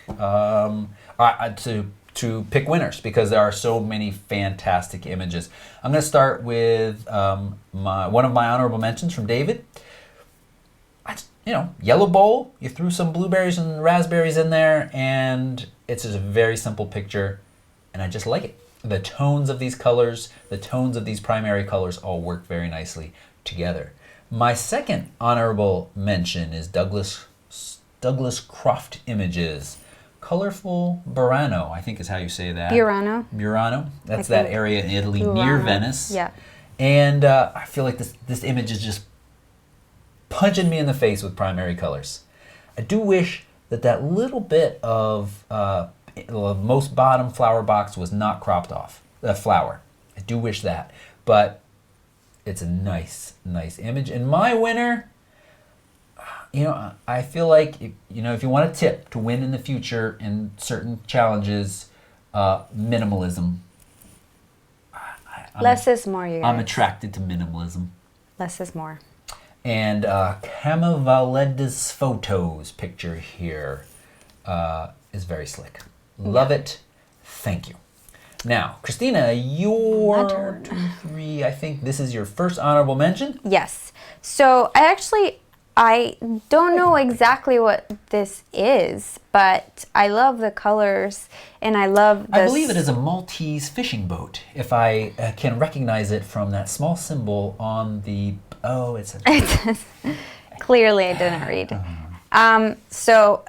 Speaker 1: to pick winners because there are so many fantastic images. I'm going to start with one of my honorable mentions from David. Yellow bowl, you threw some blueberries and raspberries in there, and it's just a very simple picture, and I just like it. The tones of these colors, the tones of these primary colors all work very nicely together. My second honorable mention is Douglas Croft Images. Colorful Burano, I think is how you say that. Burano. That's that area in Italy near Venice.
Speaker 2: Yeah.
Speaker 1: And I feel like this image is just punching me in the face with primary colors. I do wish that little bit of the most bottom flower box was not cropped off. The flower. I do wish that. But it's a nice image. And my winner, I feel like, if you want a tip to win in the future in certain challenges, minimalism.
Speaker 2: Less is more, you guys.
Speaker 1: I'm attracted to minimalism.
Speaker 2: Less is more. And
Speaker 1: Camavaleda's photos picture here is very slick. Love it. Thank you. Now, Christina, your 1, 2, 3, I think this is your first honorable mention.
Speaker 2: Yes. So I don't know exactly what this is, but I love the colors and I love
Speaker 1: I believe it is a Maltese fishing boat, if I can recognize it from that small symbol on the... Oh, it's a...
Speaker 2: Clearly I didn't read. So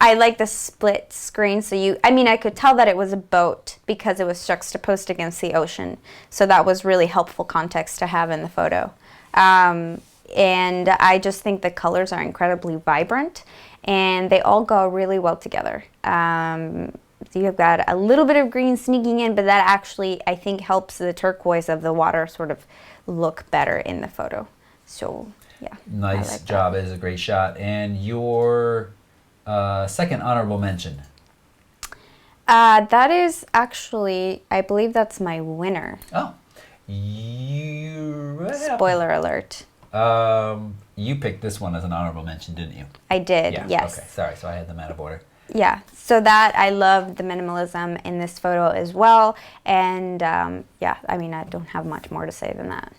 Speaker 2: I like the split screen. So I could tell that it was a boat because it was juxtaposed against the ocean. So that was really helpful context to have in the photo. And I just think the colors are incredibly vibrant and they all go really well together. So you've got a little bit of green sneaking in, but that actually, I think, helps the turquoise of the water sort of look better in the photo. So, yeah.
Speaker 1: Nice job. It is a great shot. And your second honorable mention?
Speaker 2: That is actually, I believe that's my winner.
Speaker 1: Oh.
Speaker 2: Spoiler alert.
Speaker 1: You picked this one as an honorable mention, didn't you?
Speaker 2: I did,
Speaker 1: yeah.
Speaker 2: Yes.
Speaker 1: Okay, sorry. So I had them out of order.
Speaker 2: Yeah, so that I love the minimalism in this photo as well. And I don't have much more to say than that.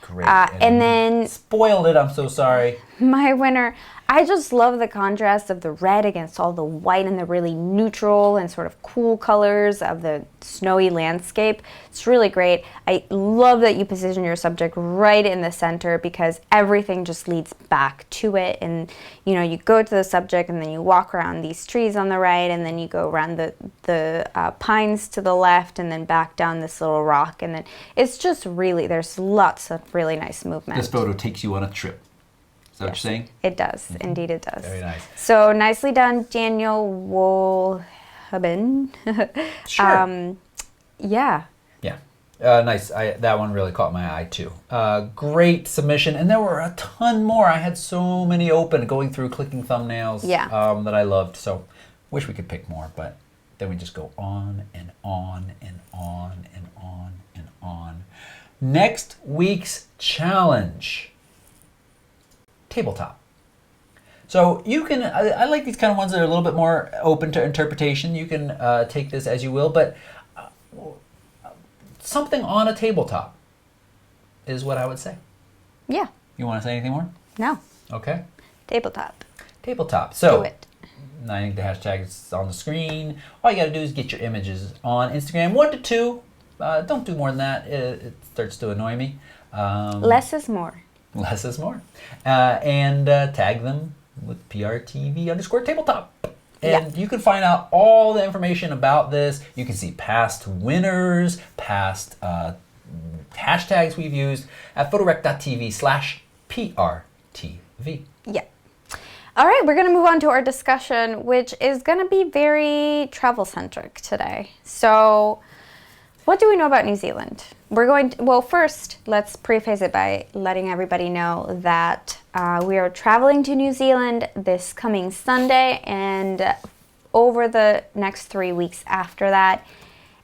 Speaker 1: Great.
Speaker 2: And then...
Speaker 1: Spoiled it, I'm so sorry.
Speaker 2: My winner, I just love the contrast of the red against all the white and the really neutral and sort of cool colors of the snowy landscape. It's really great. I love that you position your subject right in the center because everything just leads back to it. And, you go to the subject and then you walk around these trees on the right and then you go around the pines to the left and then back down this little rock. And then it's just really, there's lots of really nice movement.
Speaker 1: This photo takes you on a trip. Is that what you're saying?
Speaker 2: It does. Mm-hmm. Indeed it does.
Speaker 1: Very nice.
Speaker 2: So nicely done, Daniel Wolhaben.
Speaker 1: Sure.
Speaker 2: Yeah.
Speaker 1: Yeah. Nice. That one really caught my eye too. Great submission. And there were a ton more. I had so many open going through clicking thumbnails that I loved. So wish we could pick more, but then we just go on and on and on and on and on. Next week's challenge. Tabletop. So you can, I like these kind of ones that are a little bit more open to interpretation. You can take this as you will, but something on a tabletop is what I would say.
Speaker 2: Yeah.
Speaker 1: You want to say anything more?
Speaker 2: No.
Speaker 1: Okay.
Speaker 2: Tabletop.
Speaker 1: Tabletop. So,
Speaker 2: do it.
Speaker 1: I think the hashtag is on the screen. All you got to do is get your images on Instagram. 1 to 2. Don't do more than that. It starts to annoy me.
Speaker 2: Less is more.
Speaker 1: Less is more. And tag them with PRTV_tabletop. And you can find out all the information about this. You can see past winners, past hashtags we've used at photorec.tv/PRTV.
Speaker 2: Yeah. All right, we're going to move on to our discussion, which is going to be very travel-centric today. So, what do we know about New Zealand? Well, first, let's preface it by letting everybody know that we are traveling to New Zealand this coming Sunday and over the next 3 weeks after that.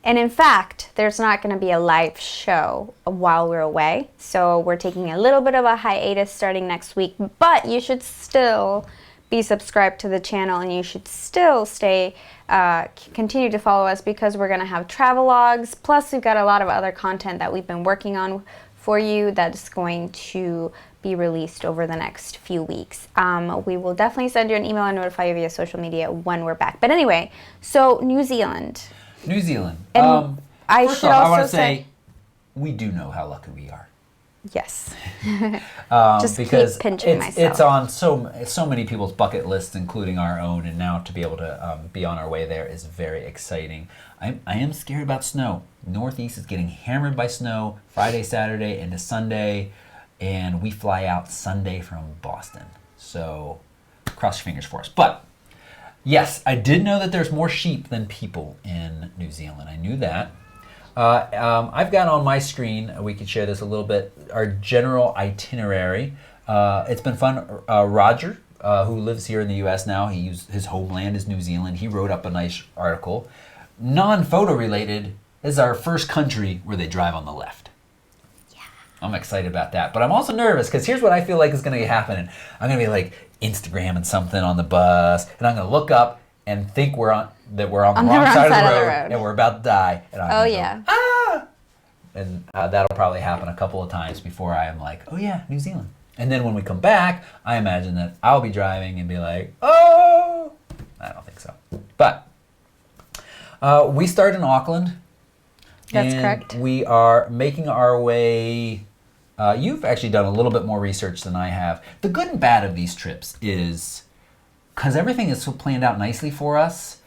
Speaker 2: And in fact, there's not going to be a live show while we're away. So we're taking a little bit of a hiatus starting next week, but you should still be subscribed to the channel and you should still continue to follow us because we're going to have travelogues. Plus, we've got a lot of other content that we've been working on for you that's going to be released over the next few weeks. We will definitely send you an email and notify you via social media when we're back. But anyway, so New Zealand.
Speaker 1: New Zealand.
Speaker 2: And
Speaker 1: First off, I want to say we do know how lucky we are.
Speaker 2: Yes.
Speaker 1: Just
Speaker 2: because keep pinching myself.
Speaker 1: It's on so many people's bucket lists, including our own, and now to be able to be on our way there is very exciting. I am scared about snow. Northeast is getting hammered by snow Friday, Saturday, into Sunday, and we fly out Sunday from Boston. So cross your fingers for us. But Yes, I did know that there's more sheep than people in New Zealand. I knew that. I've got on my screen, we could share this a little bit, our general itinerary. It's been fun. Roger, who lives here in the U.S. now, his homeland is New Zealand. He wrote up a nice article. Non-photo related, this is our first country where they drive on the left. I'm excited about that. But I'm also nervous because here's what I feel like is going to be happening. I'm going to be like Instagramming something on the bus, and I'm going to look up and think we're on the wrong side of the road, and we're about to die. And I'm gonna go, ah! And that'll probably happen a couple of times before I am like, oh yeah, New Zealand. And then when we come back, I imagine that I'll be driving and be like, oh! I don't think so. But we start in Auckland.
Speaker 2: That's correct.
Speaker 1: We are making our way. You've actually done a little bit more research than I have. The good and bad of these trips is because everything is so planned out nicely for us,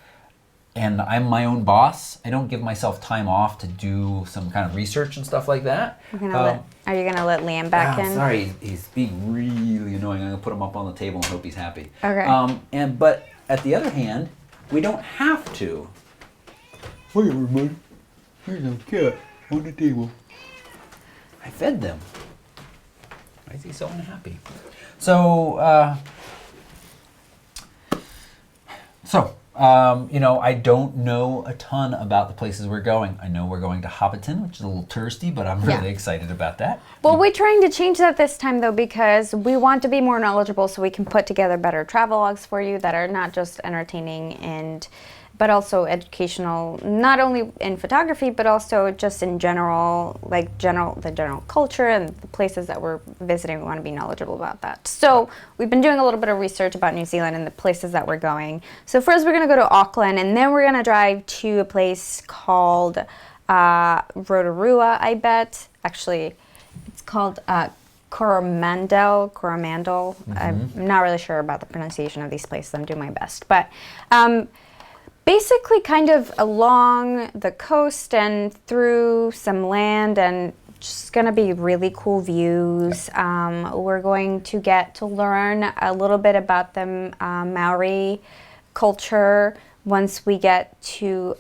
Speaker 1: and I'm my own boss, I don't give myself time off to do some kind of research and stuff like that.
Speaker 2: Are you going to let Liam back in?
Speaker 1: Sorry, he's being really annoying. I'm going to put him up on the table and hope he's happy.
Speaker 2: Okay.
Speaker 1: But at the other hand, we don't have to. Wait, everybody. Here's a cat on the table. I fed them. Why is he so unhappy? So, I don't know a ton about the places we're going. I know we're going to Hobbiton, which is a little touristy, but I'm really excited about that.
Speaker 2: Well, we're trying to change that this time, though, because we want to be more knowledgeable so we can put together better travelogues for you that are not just entertaining but also educational, not only in photography, but also just in general, the general culture and the places that we're visiting. We want to be knowledgeable about that. So we've been doing a little bit of research about New Zealand and the places that we're going. So first we're going to go to Auckland, and then we're going to drive to a place called Rotorua, I bet. Actually, it's called Coromandel. Mm-hmm. I'm not really sure about the pronunciation of these places. I'm doing my best. But basically kind of along the coast and through some land, and just going to be really cool views. We're going to get to learn a little bit about the Maori culture once we get to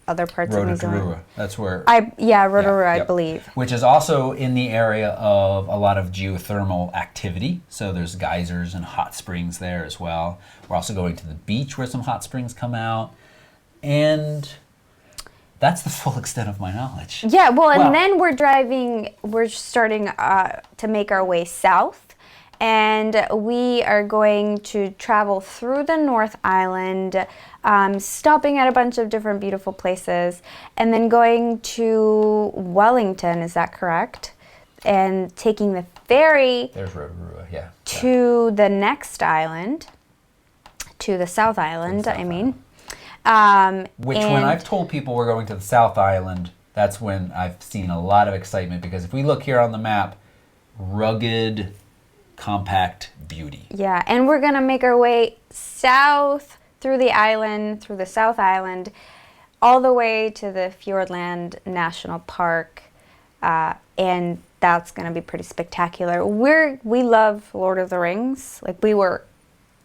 Speaker 2: other parts of New Zealand.
Speaker 1: That's where...
Speaker 2: Rotorua, I believe.
Speaker 1: Which is also in the area of a lot of geothermal activity. So there's geysers and hot springs there as well. We're also going to the beach where some hot springs come out. And that's the full extent of my knowledge.
Speaker 2: Yeah, and then we're starting to make our way south. And we are going to travel through the North Island, stopping at a bunch of different beautiful places, and then going to Wellington, is that correct? And taking the ferry to the next island, to the South Island,
Speaker 1: Which when I've told people we're going to the South Island, that's when I've seen a lot of excitement, because if we look here on the map, rugged, compact beauty.
Speaker 2: Yeah, and we're going to make our way south through the island, through the South Island, all the way to the Fiordland National Park, and that's going to be pretty spectacular. We love Lord of the Rings.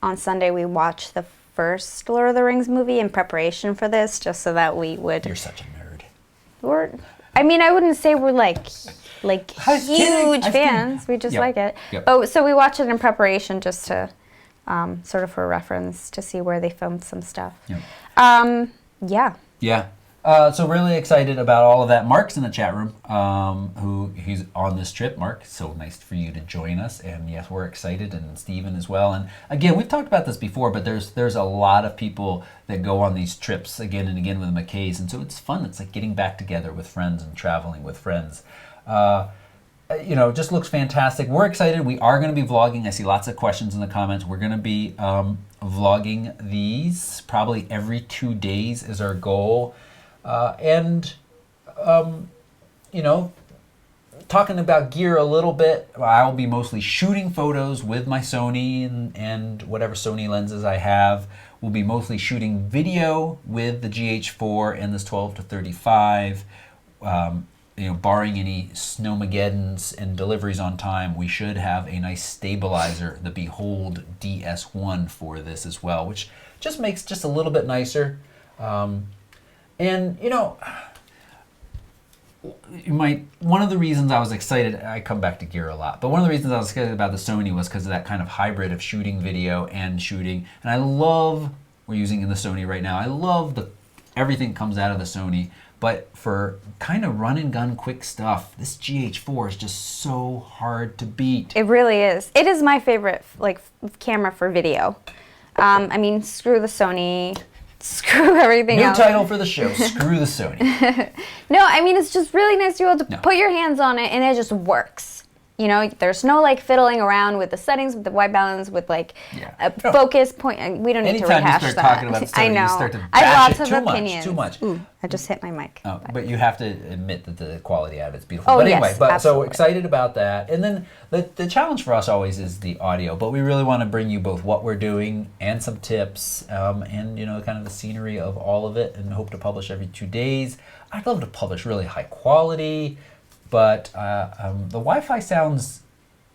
Speaker 2: On Sunday, we watched the first Lord of the Rings movie in preparation for this, just so that we would...
Speaker 1: You're such a nerd.
Speaker 2: I wouldn't say we're huge fans. We just like it.
Speaker 1: Yep.
Speaker 2: Oh, so we watched it in preparation just to sort of for reference to see where they filmed some stuff.
Speaker 1: Yep.
Speaker 2: Yeah.
Speaker 1: So really excited about all of that. Mark's in the chat room, he's on this trip. Mark, so nice for you to join us. And yes, we're excited, and Stephen as well. And again, we've talked about this before, but there's a lot of people that go on these trips again and again with the McKays. And so it's fun. It's like getting back together with friends and traveling with friends. Just looks fantastic. We're excited. We are going to be vlogging. I see lots of questions in the comments. We're going to be vlogging these probably every 2 days is our goal. Talking about gear a little bit, I'll be mostly shooting photos with my Sony and whatever Sony lenses I have. We'll be mostly shooting video with the GH4 and this 12-35. barring any snowmageddons and deliveries on time, we should have a nice stabilizer, the Behold DS1 for this as well, which just makes just a little bit nicer. And one of the reasons I was excited, I come back to gear a lot, but one of the reasons I was excited about the Sony was because of that kind of hybrid of shooting video and shooting. And I love, we're using in the Sony right now, I love everything comes out of the Sony, but for kind of run and gun quick stuff, this GH4 is just so hard to beat.
Speaker 2: It really is. It is my favorite camera for video. I mean, screw the Sony. Screw everything else.
Speaker 1: New title for the show, Screw the Sony.
Speaker 2: No, I mean, it's just really nice to be able to put your hands on it and it just works. There's no fiddling around with the settings, with the white balance, with a focus point. We don't need to rehash that.
Speaker 1: Anytime you start talking about Sony,
Speaker 2: I know.
Speaker 1: you start to
Speaker 2: I have
Speaker 1: bash
Speaker 2: lots
Speaker 1: it
Speaker 2: of opinions.
Speaker 1: Too much.
Speaker 2: Ooh, I just hit my mic.
Speaker 1: Oh, but you have to admit that the quality out of it's beautiful.
Speaker 2: Oh,
Speaker 1: but anyway,
Speaker 2: yes,
Speaker 1: so
Speaker 2: absolutely.
Speaker 1: excited about that. And then the challenge for us always is the audio, but we really want to bring you both what we're doing and some tips, and kind of the scenery of all of it, and hope to publish every 2 days. I'd love to publish really high quality, but the Wi-Fi sounds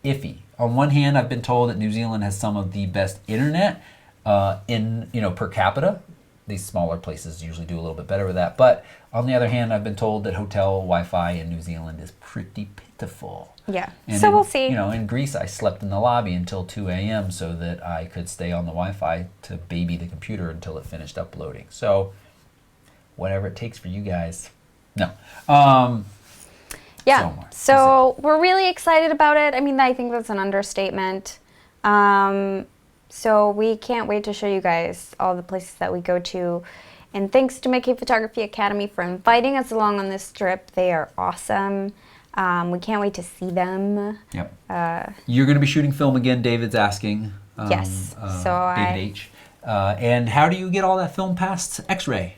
Speaker 1: iffy. On one hand, I've been told that New Zealand has some of the best internet per capita. These smaller places usually do a little bit better with that. But on the other hand, I've been told that hotel Wi-Fi in New Zealand is pretty pitiful.
Speaker 2: Yeah.
Speaker 1: And
Speaker 2: so we'll see.
Speaker 1: In Greece, I slept in the lobby until 2 a.m. so that I could stay on the Wi-Fi to baby the computer until it finished uploading. So whatever it takes for you guys. No.
Speaker 2: Yeah, so we're really excited about it. I mean, I think that's an understatement. So we can't wait to show you guys all the places that we go to. And thanks to Mackay Photography Academy for inviting us along on this trip. They are awesome. We can't wait to see them.
Speaker 1: Yep. You're going to be shooting film again, David's asking.
Speaker 2: Yes.
Speaker 1: David H. And how do you get all that film past X-ray?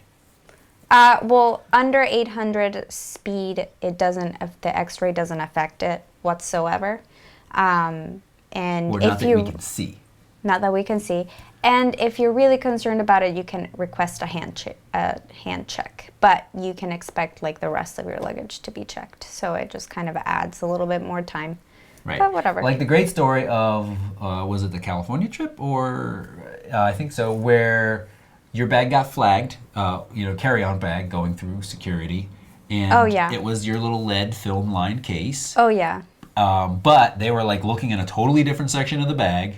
Speaker 2: Well, under 800 speed, the X-ray doesn't affect it whatsoever. And
Speaker 1: or not that we can see.
Speaker 2: Not that we can see. And if you're really concerned about it, you can request a hand check. But you can expect the rest of your luggage to be checked. So it just kind of adds a little bit more time.
Speaker 1: Right.
Speaker 2: But whatever.
Speaker 1: Like the great story of, was it the California trip? Or I think so, where your bag got flagged, carry-on bag going through security. And it was your little lead film lined case.
Speaker 2: Oh, yeah.
Speaker 1: But they were looking in a totally different section of the bag.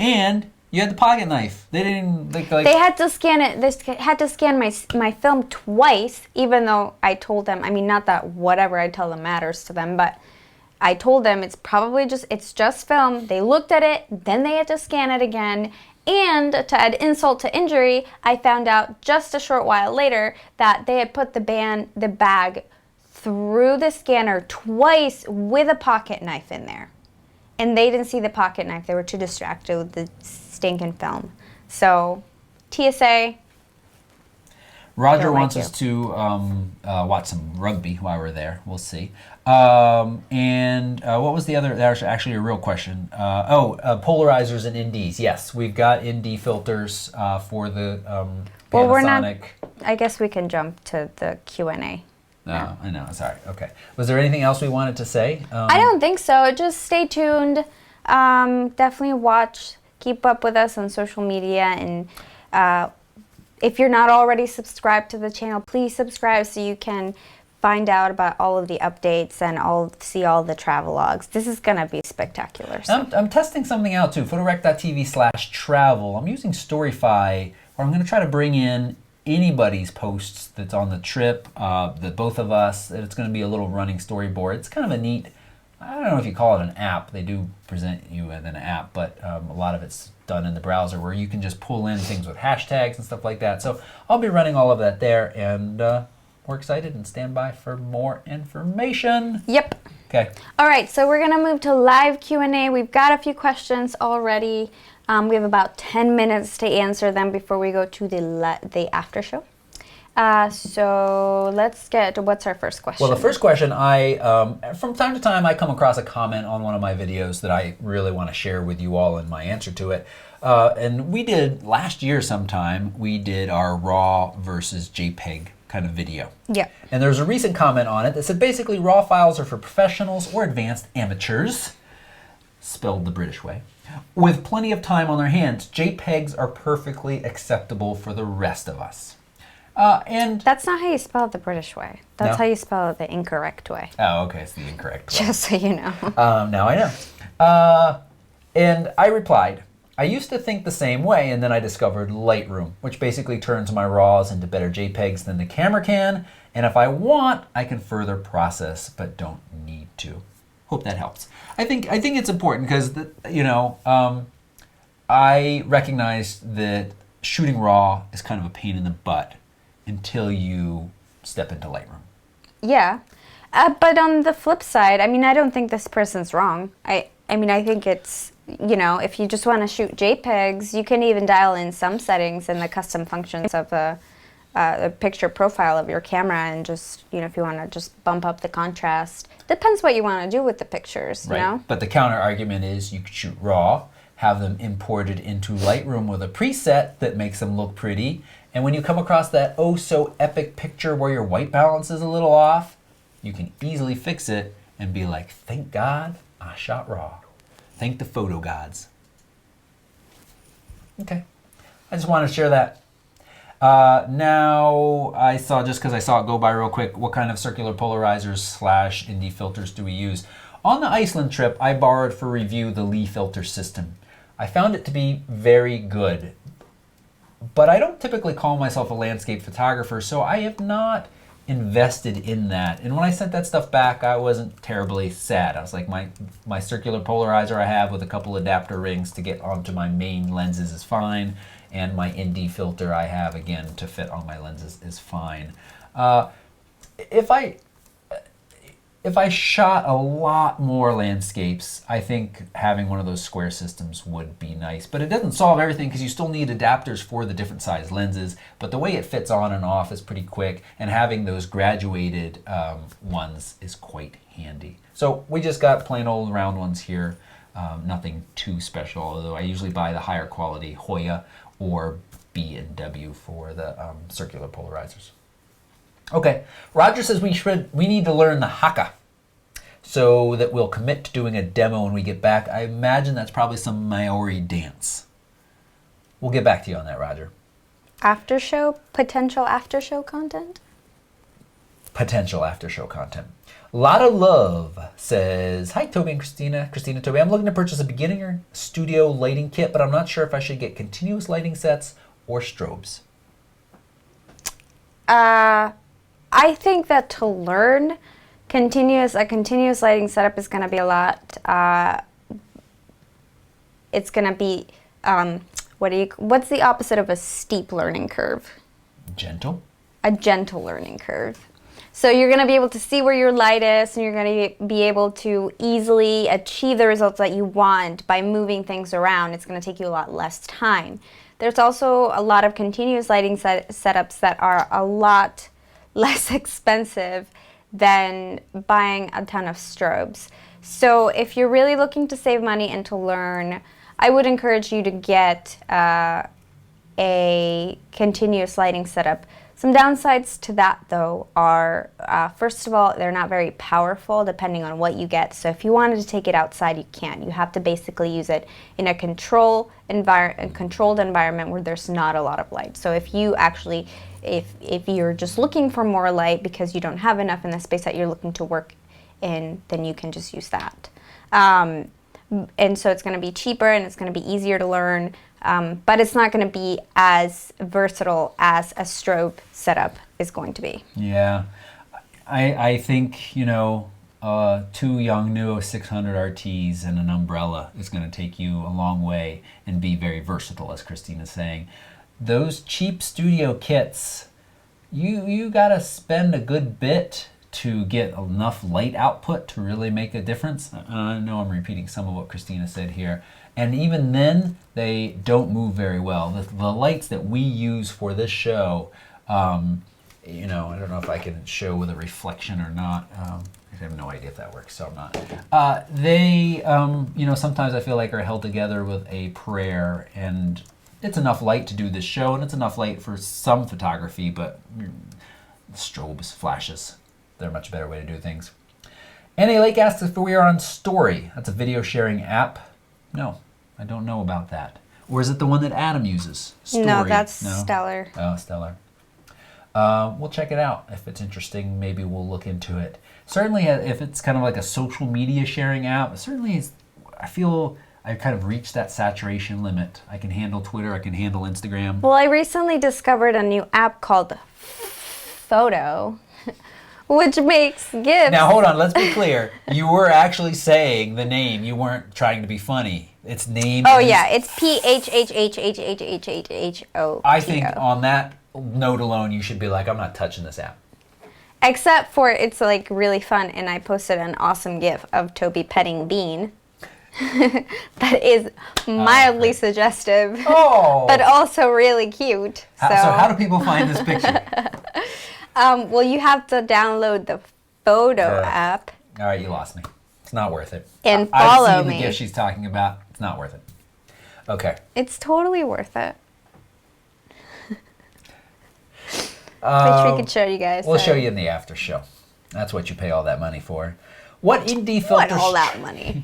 Speaker 1: And you had the pocket knife. They didn't They
Speaker 2: had to scan it. They had to scan my film twice, even though I told them. I mean, not that whatever I tell them matters to them, but I told them it's just film. They looked at it, then they had to scan it again. And to add insult to injury, I found out just a short while later that they had put the bag through the scanner twice with a pocket knife in there. And they didn't see the pocket knife. They were too distracted with the stinking film. So, TSA.
Speaker 1: Roger wants us to watch some rugby while we're there. We'll see. And what was the other? That was actually a real question. Polarizers and NDs. Yes, we've got ND filters for the Panasonic.
Speaker 2: Well, we're not. I guess we can jump to the Q&A.
Speaker 1: No, I know. Sorry. Okay. Was there anything else we wanted to say?
Speaker 2: I don't think so. Just stay tuned. Definitely watch. Keep up with us on social media. And if you're not already subscribed to the channel, please subscribe so you can find out about all of the updates and see all the travelogues. This is going to be spectacular. So.
Speaker 1: I'm testing something out too. Photorec.tv/travel. I'm using Storyfy, where I'm going to try to bring in anybody's posts that's on the trip, the both of us, that it's going to be a little running storyboard. It's kind of a neat, I don't know if you call it an app. They do present you with an app, but a lot of it's done in the browser where you can just pull in things with hashtags and stuff like that. So I'll be running all of that there, and we're excited and stand by for more information.
Speaker 2: Yep.
Speaker 1: Okay. All
Speaker 2: right, so we're going to move to live Q&A. We've got a few questions already. We have about 10 minutes to answer them before we go to the after show. So let's get, what's our first question?
Speaker 1: Well, the first question, from time to time, I come across a comment on one of my videos that I really want to share with you all in my answer to it. And we did, last year sometime, we did our RAW versus JPEG kind of video.
Speaker 2: Yeah.
Speaker 1: And there's a recent comment on it that said basically RAW files are for professionals or advanced amateurs, spelled the British way, with plenty of time on their hands. JPEGs are perfectly acceptable for the rest of us. And
Speaker 2: That's not how you spell it the British way. That's
Speaker 1: No?
Speaker 2: how you spell it the incorrect way.
Speaker 1: oh, okay, it's the incorrect one.
Speaker 2: Just so you know.
Speaker 1: Now I know. And I replied, I used to think the same way, and then I discovered Lightroom, which basically turns my RAWs into better JPEGs than the camera can. And if I want, I can further process, but don't need to. Hope that helps. I think it's important because I recognize that shooting RAW is kind of a pain in the butt until you step into Lightroom.
Speaker 2: Yeah. But on the flip side, I mean, I don't think this person's wrong. I mean, I think it's, if you just want to shoot JPEGs, you can even dial in some settings in the custom functions of the picture profile of your camera and just, if you want to just bump up the contrast. Depends what you want to do with the pictures, you know?
Speaker 1: But the counter argument is you could shoot RAW, have them imported into Lightroom with a preset that makes them look pretty, and when you come across that oh so epic picture where your white balance is a little off, you can easily fix it and be like, thank God I shot RAW. Thank the photo gods. Okay, I just wanted to share that. Now I saw, just because I saw it go by real quick, what kind of circular polarizers / ND filters do we use? On the Iceland trip, I borrowed for review the Lee filter system. I found it to be very good, but I don't typically call myself a landscape photographer, so I have not invested in that. And when I sent that stuff back, I wasn't terribly sad. I was like, my circular polarizer I have with a couple adapter rings to get onto my main lenses is fine, and my ND filter I have, again, to fit on my lenses is fine. If I shot a lot more landscapes, I think having one of those square systems would be nice. But it doesn't solve everything because you still need adapters for the different size lenses. But the way it fits on and off is pretty quick, and having those graduated ones is quite handy. So we just got plain old round ones here. Nothing too special, although I usually buy the higher quality Hoya or B&W for the circular polarizers. Okay, Roger says we need to learn the haka so that we'll commit to doing a demo when we get back. I imagine that's probably some Maori dance. We'll get back to you on that, Roger.
Speaker 2: Potential after show content?
Speaker 1: Potential after show content. Lot of Love says, hi Toby and Christina. Christina, Toby, I'm looking to purchase a beginner studio lighting kit, but I'm not sure if I should get continuous lighting sets or strobes.
Speaker 2: I think that to learn a continuous lighting setup is going to be a lot. It's going to be what's the opposite of a steep learning curve?
Speaker 1: Gentle.
Speaker 2: A gentle learning curve. So you're going to be able to see where your light is, and you're going to be able to easily achieve the results that you want by moving things around. It's going to take you a lot less time. There's also a lot of continuous lighting setups that are a lot less expensive than buying a ton of strobes. So if you're really looking to save money and to learn, I would encourage you to get a continuous lighting setup. Some downsides to that, though, are, first of all, they're not very powerful depending on what you get. So if you wanted to take it outside, you can't. You have to basically use it in a controlled environment where there's not a lot of light. So if you actually, if you're just looking for more light because you don't have enough in the space that you're looking to work in, then you can just use that. And so it's going to be cheaper and it's going to be easier to learn. But it's not going to be as versatile as a strobe setup is going to be.
Speaker 1: Yeah, I think, 2 Yongnuo 600 RTs and an umbrella is going to take you a long way and be very versatile, as Christina's saying. Those cheap studio kits, you got to spend a good bit to get enough light output to really make a difference. I know I'm repeating some of what Christina said here. And even then, they don't move very well. The lights that we use for this show, I don't know if I can show with a reflection or not. I have no idea if that works, so I'm not. They, sometimes I feel like are held together with a prayer, and it's enough light to do this show, and it's enough light for some photography, but strobes, flashes. They're a much better way to do things. Annie Lake asks if we are on Story. That's a video sharing app. No, I don't know about that. Or is it the one that Adam uses? Story.
Speaker 2: No, that's Stellar.
Speaker 1: Oh, Stellar. We'll check it out. If it's interesting, maybe we'll look into it. Certainly, if it's kind of like a social media sharing app, certainly I feel I've kind of reached that saturation limit. I can handle Twitter, I can handle Instagram.
Speaker 2: Well, I recently discovered a new app called Photo, which makes GIFs.
Speaker 1: Now, hold on, let's be clear. You were actually saying the name. You weren't trying to be funny. Its name
Speaker 2: Oh,
Speaker 1: is...
Speaker 2: yeah, it's PHHHHHHHHO.
Speaker 1: I think on that note alone, you should be like, I'm not touching this app.
Speaker 2: Except for it's like really fun, and I posted an awesome GIF of Toby petting Bean. That is mildly suggestive, but also really cute.
Speaker 1: So how do people find this picture?
Speaker 2: Well, you have to download the Photo app.
Speaker 1: All right, you lost me. It's not worth it.
Speaker 2: And follow
Speaker 1: I've seen
Speaker 2: me.
Speaker 1: the GIF she's talking about. It's not worth it. Okay.
Speaker 2: It's totally worth it. Which we could show you guys.
Speaker 1: We'll show you in the after show. That's what you pay all that money for. What ND filter?
Speaker 2: What all that money?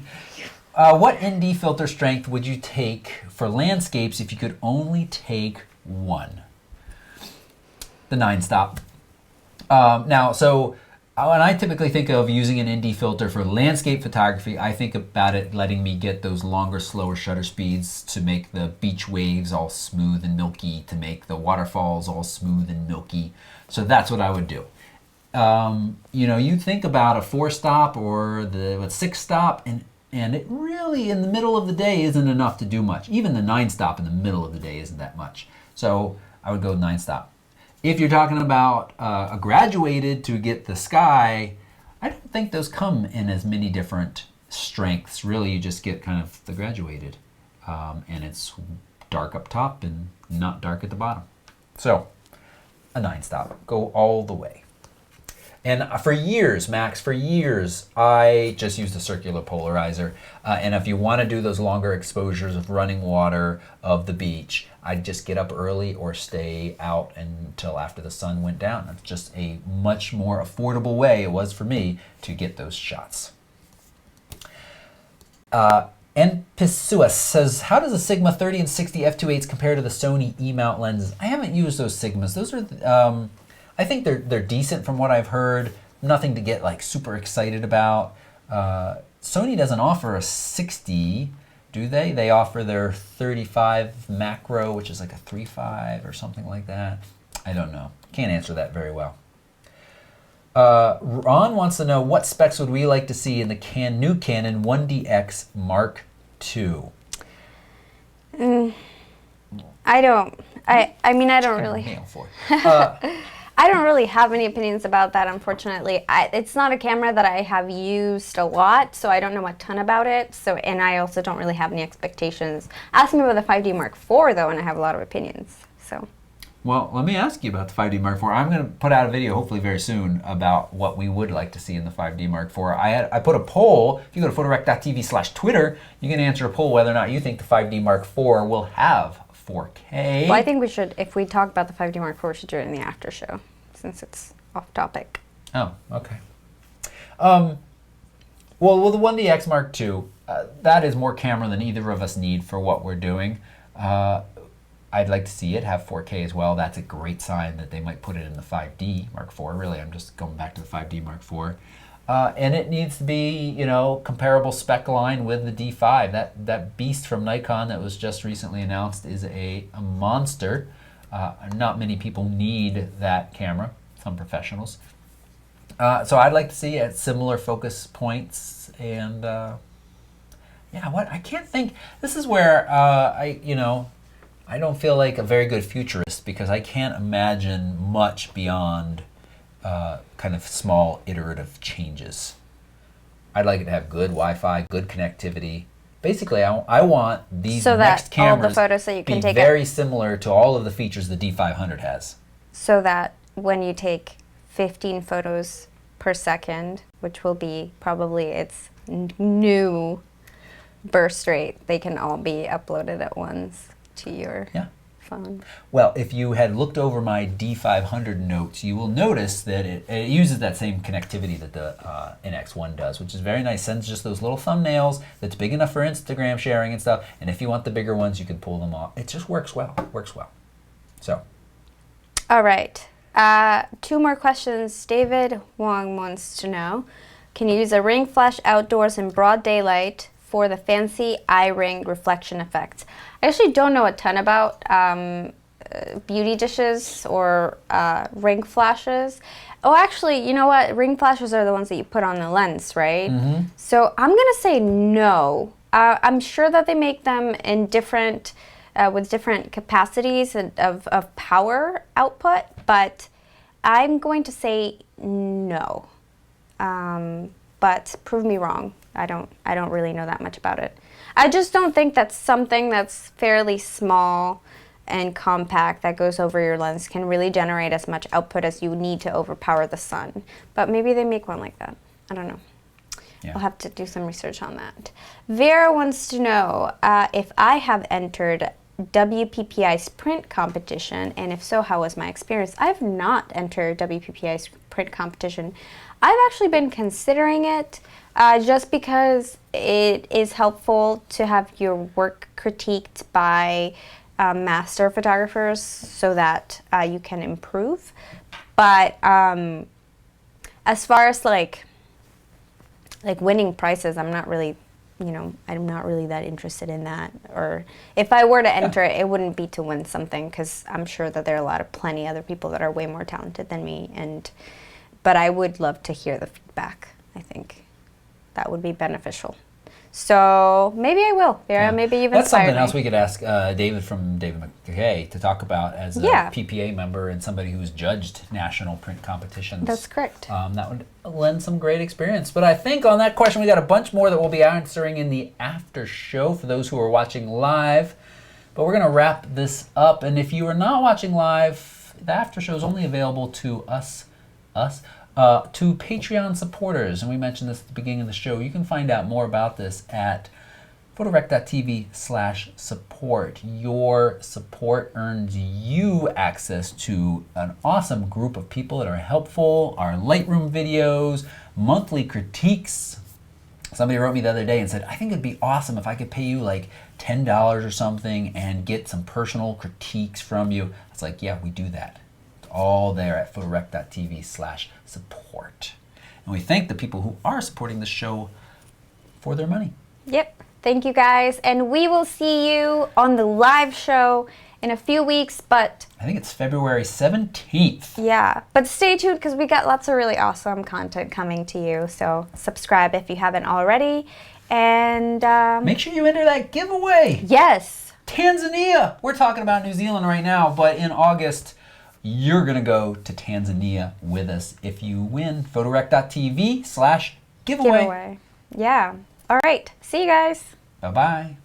Speaker 1: What ND filter strength would you take for landscapes if you could only take one? The 9-stop. Now, so when I typically think of using an ND filter for landscape photography, I think about it letting me get those longer, slower shutter speeds to make the beach waves all smooth and milky, to make the waterfalls all smooth and milky. So that's what I would do. You think about a 4-stop or the 6-stop, and it really, in the middle of the day, isn't enough to do much. Even the 9-stop in the middle of the day isn't that much. So I would go 9-stop. If you're talking about a graduated to get the sky, I don't think those come in as many different strengths. Really, you just get kind of the graduated. And it's dark up top and not dark at the bottom. So, a 9-stop. Go all the way. And for years, Max, I just used a circular polarizer. And if you want to do those longer exposures of running water, of the beach, I'd just get up early or stay out until after the sun went down. It's just a much more affordable way, it was for me, to get those shots. And Pisuas says, how does the Sigma 30 and 60 f2.8s compare to the Sony E-mount lenses? I haven't used those Sigmas. Those are... I think they're decent from what I've heard. Nothing to get like super excited about. Sony doesn't offer a 60, do they? They offer their 35 macro, which is like a 3.5 or something like that. I don't know. Can't answer that very well. Ron wants to know, what specs would we like to see in the new Canon 1DX Mark II?
Speaker 2: I don't really... I don't really have any opinions about that, unfortunately. It's not a camera that I have used a lot, so I don't know a ton about it. And I also don't really have any expectations. Ask me about the 5D Mark IV, though, and I have a lot of opinions. So.
Speaker 1: Well, let me ask you about the 5D Mark IV. I'm going to put out a video, hopefully very soon, about what we would like to see in the 5D Mark IV. I put a poll. If you go to photorec.tv/Twitter, you can answer a poll whether or not you think the 5D Mark IV will have 4K.
Speaker 2: Well, I think we should, if we talk about the 5D Mark IV, we should do it in the after show, since it's off topic.
Speaker 1: Oh, okay. Well, the 1DX Mark II, that is more camera than either of us need for what we're doing. I'd like to see it have 4K as well. That's a great sign that they might put it in the 5D Mark IV. Really, I'm just going back to the 5D Mark IV. And it needs to be, comparable spec line with the D5. That beast from Nikon that was just recently announced is a monster. Not many people need that camera, some professionals. So I'd like to see at similar focus points and, I can't think, this is where I don't feel like a very good futurist because I can't imagine much beyond kind of small iterative changes. I'd like it to have good Wi-Fi, good connectivity. Basically, I want these next cameras
Speaker 2: all the photos that you can
Speaker 1: be
Speaker 2: take
Speaker 1: very similar to all of the features the D500 has.
Speaker 2: So that when you take 15 photos per second, which will be probably its new burst rate, they can all be uploaded at once to your phone.
Speaker 1: Well, if you had looked over my D500 notes, you will notice that it uses that same connectivity that the NX1 does, which is very nice. Sends just those little thumbnails that's big enough for Instagram sharing and stuff. And if you want the bigger ones, you can pull them off. It just works well. Works well. So.
Speaker 2: All right. 2 more questions. David Wong wants to know, can you use a ring flash outdoors in broad daylight for the fancy eye ring reflection effect? I actually don't know a ton about beauty dishes or ring flashes. Oh, actually, you know what? Ring flashes are the ones that you put on the lens, right?
Speaker 1: Mm-hmm.
Speaker 2: So I'm going to say no. I'm sure that they make them in different, with different capacities of power output, but I'm going to say no. But prove me wrong. I don't really know that much about it. I just don't think that something that's fairly small and compact that goes over your lens can really generate as much output as you need to overpower the sun. But maybe they make one like that. I don't know.
Speaker 1: Yeah.
Speaker 2: I'll have to do some research on that. Vera wants to know if I have entered WPPI's print competition, and if so, how was my experience? I have not entered WPPI's print competition. I've actually been considering it just because it is helpful to have your work critiqued by master photographers so that you can improve. But as far as like winning prizes, I'm not really that interested in that. Or if I were to enter it, it wouldn't be to win something, because I'm sure that there are plenty other people that are way more talented than me. But I would love to hear the feedback. I think that would be beneficial. So maybe I will. Vera, maybe you've
Speaker 1: That's
Speaker 2: inspired
Speaker 1: something
Speaker 2: me.
Speaker 1: else we could ask David from David McKay to talk about as a PPA member and somebody who's judged national print competitions.
Speaker 2: That's correct.
Speaker 1: That would lend some great experience. But I think on that question, we got a bunch more that we'll be answering in the after show for those who are watching live. But we're going to wrap this up. And if you are not watching live, the after show is only available to to Patreon supporters, and we mentioned this at the beginning of the show. You can find out more about this at photorec.tv/support. Your support earns you access to an awesome group of people that are helpful, our Lightroom videos, monthly critiques. Somebody wrote me the other day and said, I think it'd be awesome if I could pay you like $10 or something and get some personal critiques from you. It's like, yeah, we do that. All there at photorec.tv/support. And we thank the people who are supporting the show for their money.
Speaker 2: Yep. Thank you guys. And we will see you on the live show in a few weeks, but
Speaker 1: I think it's February 17th.
Speaker 2: yeah, but stay tuned because we got lots of really awesome content coming to you. So subscribe if you haven't already. And
Speaker 1: make sure you enter that giveaway.
Speaker 2: Yes.
Speaker 1: Tanzania. We're talking about New Zealand right now, but in August, you're going to go to Tanzania with us if you win photorec.tv/giveaway.
Speaker 2: Yeah. All right. See you guys.
Speaker 1: Bye-bye.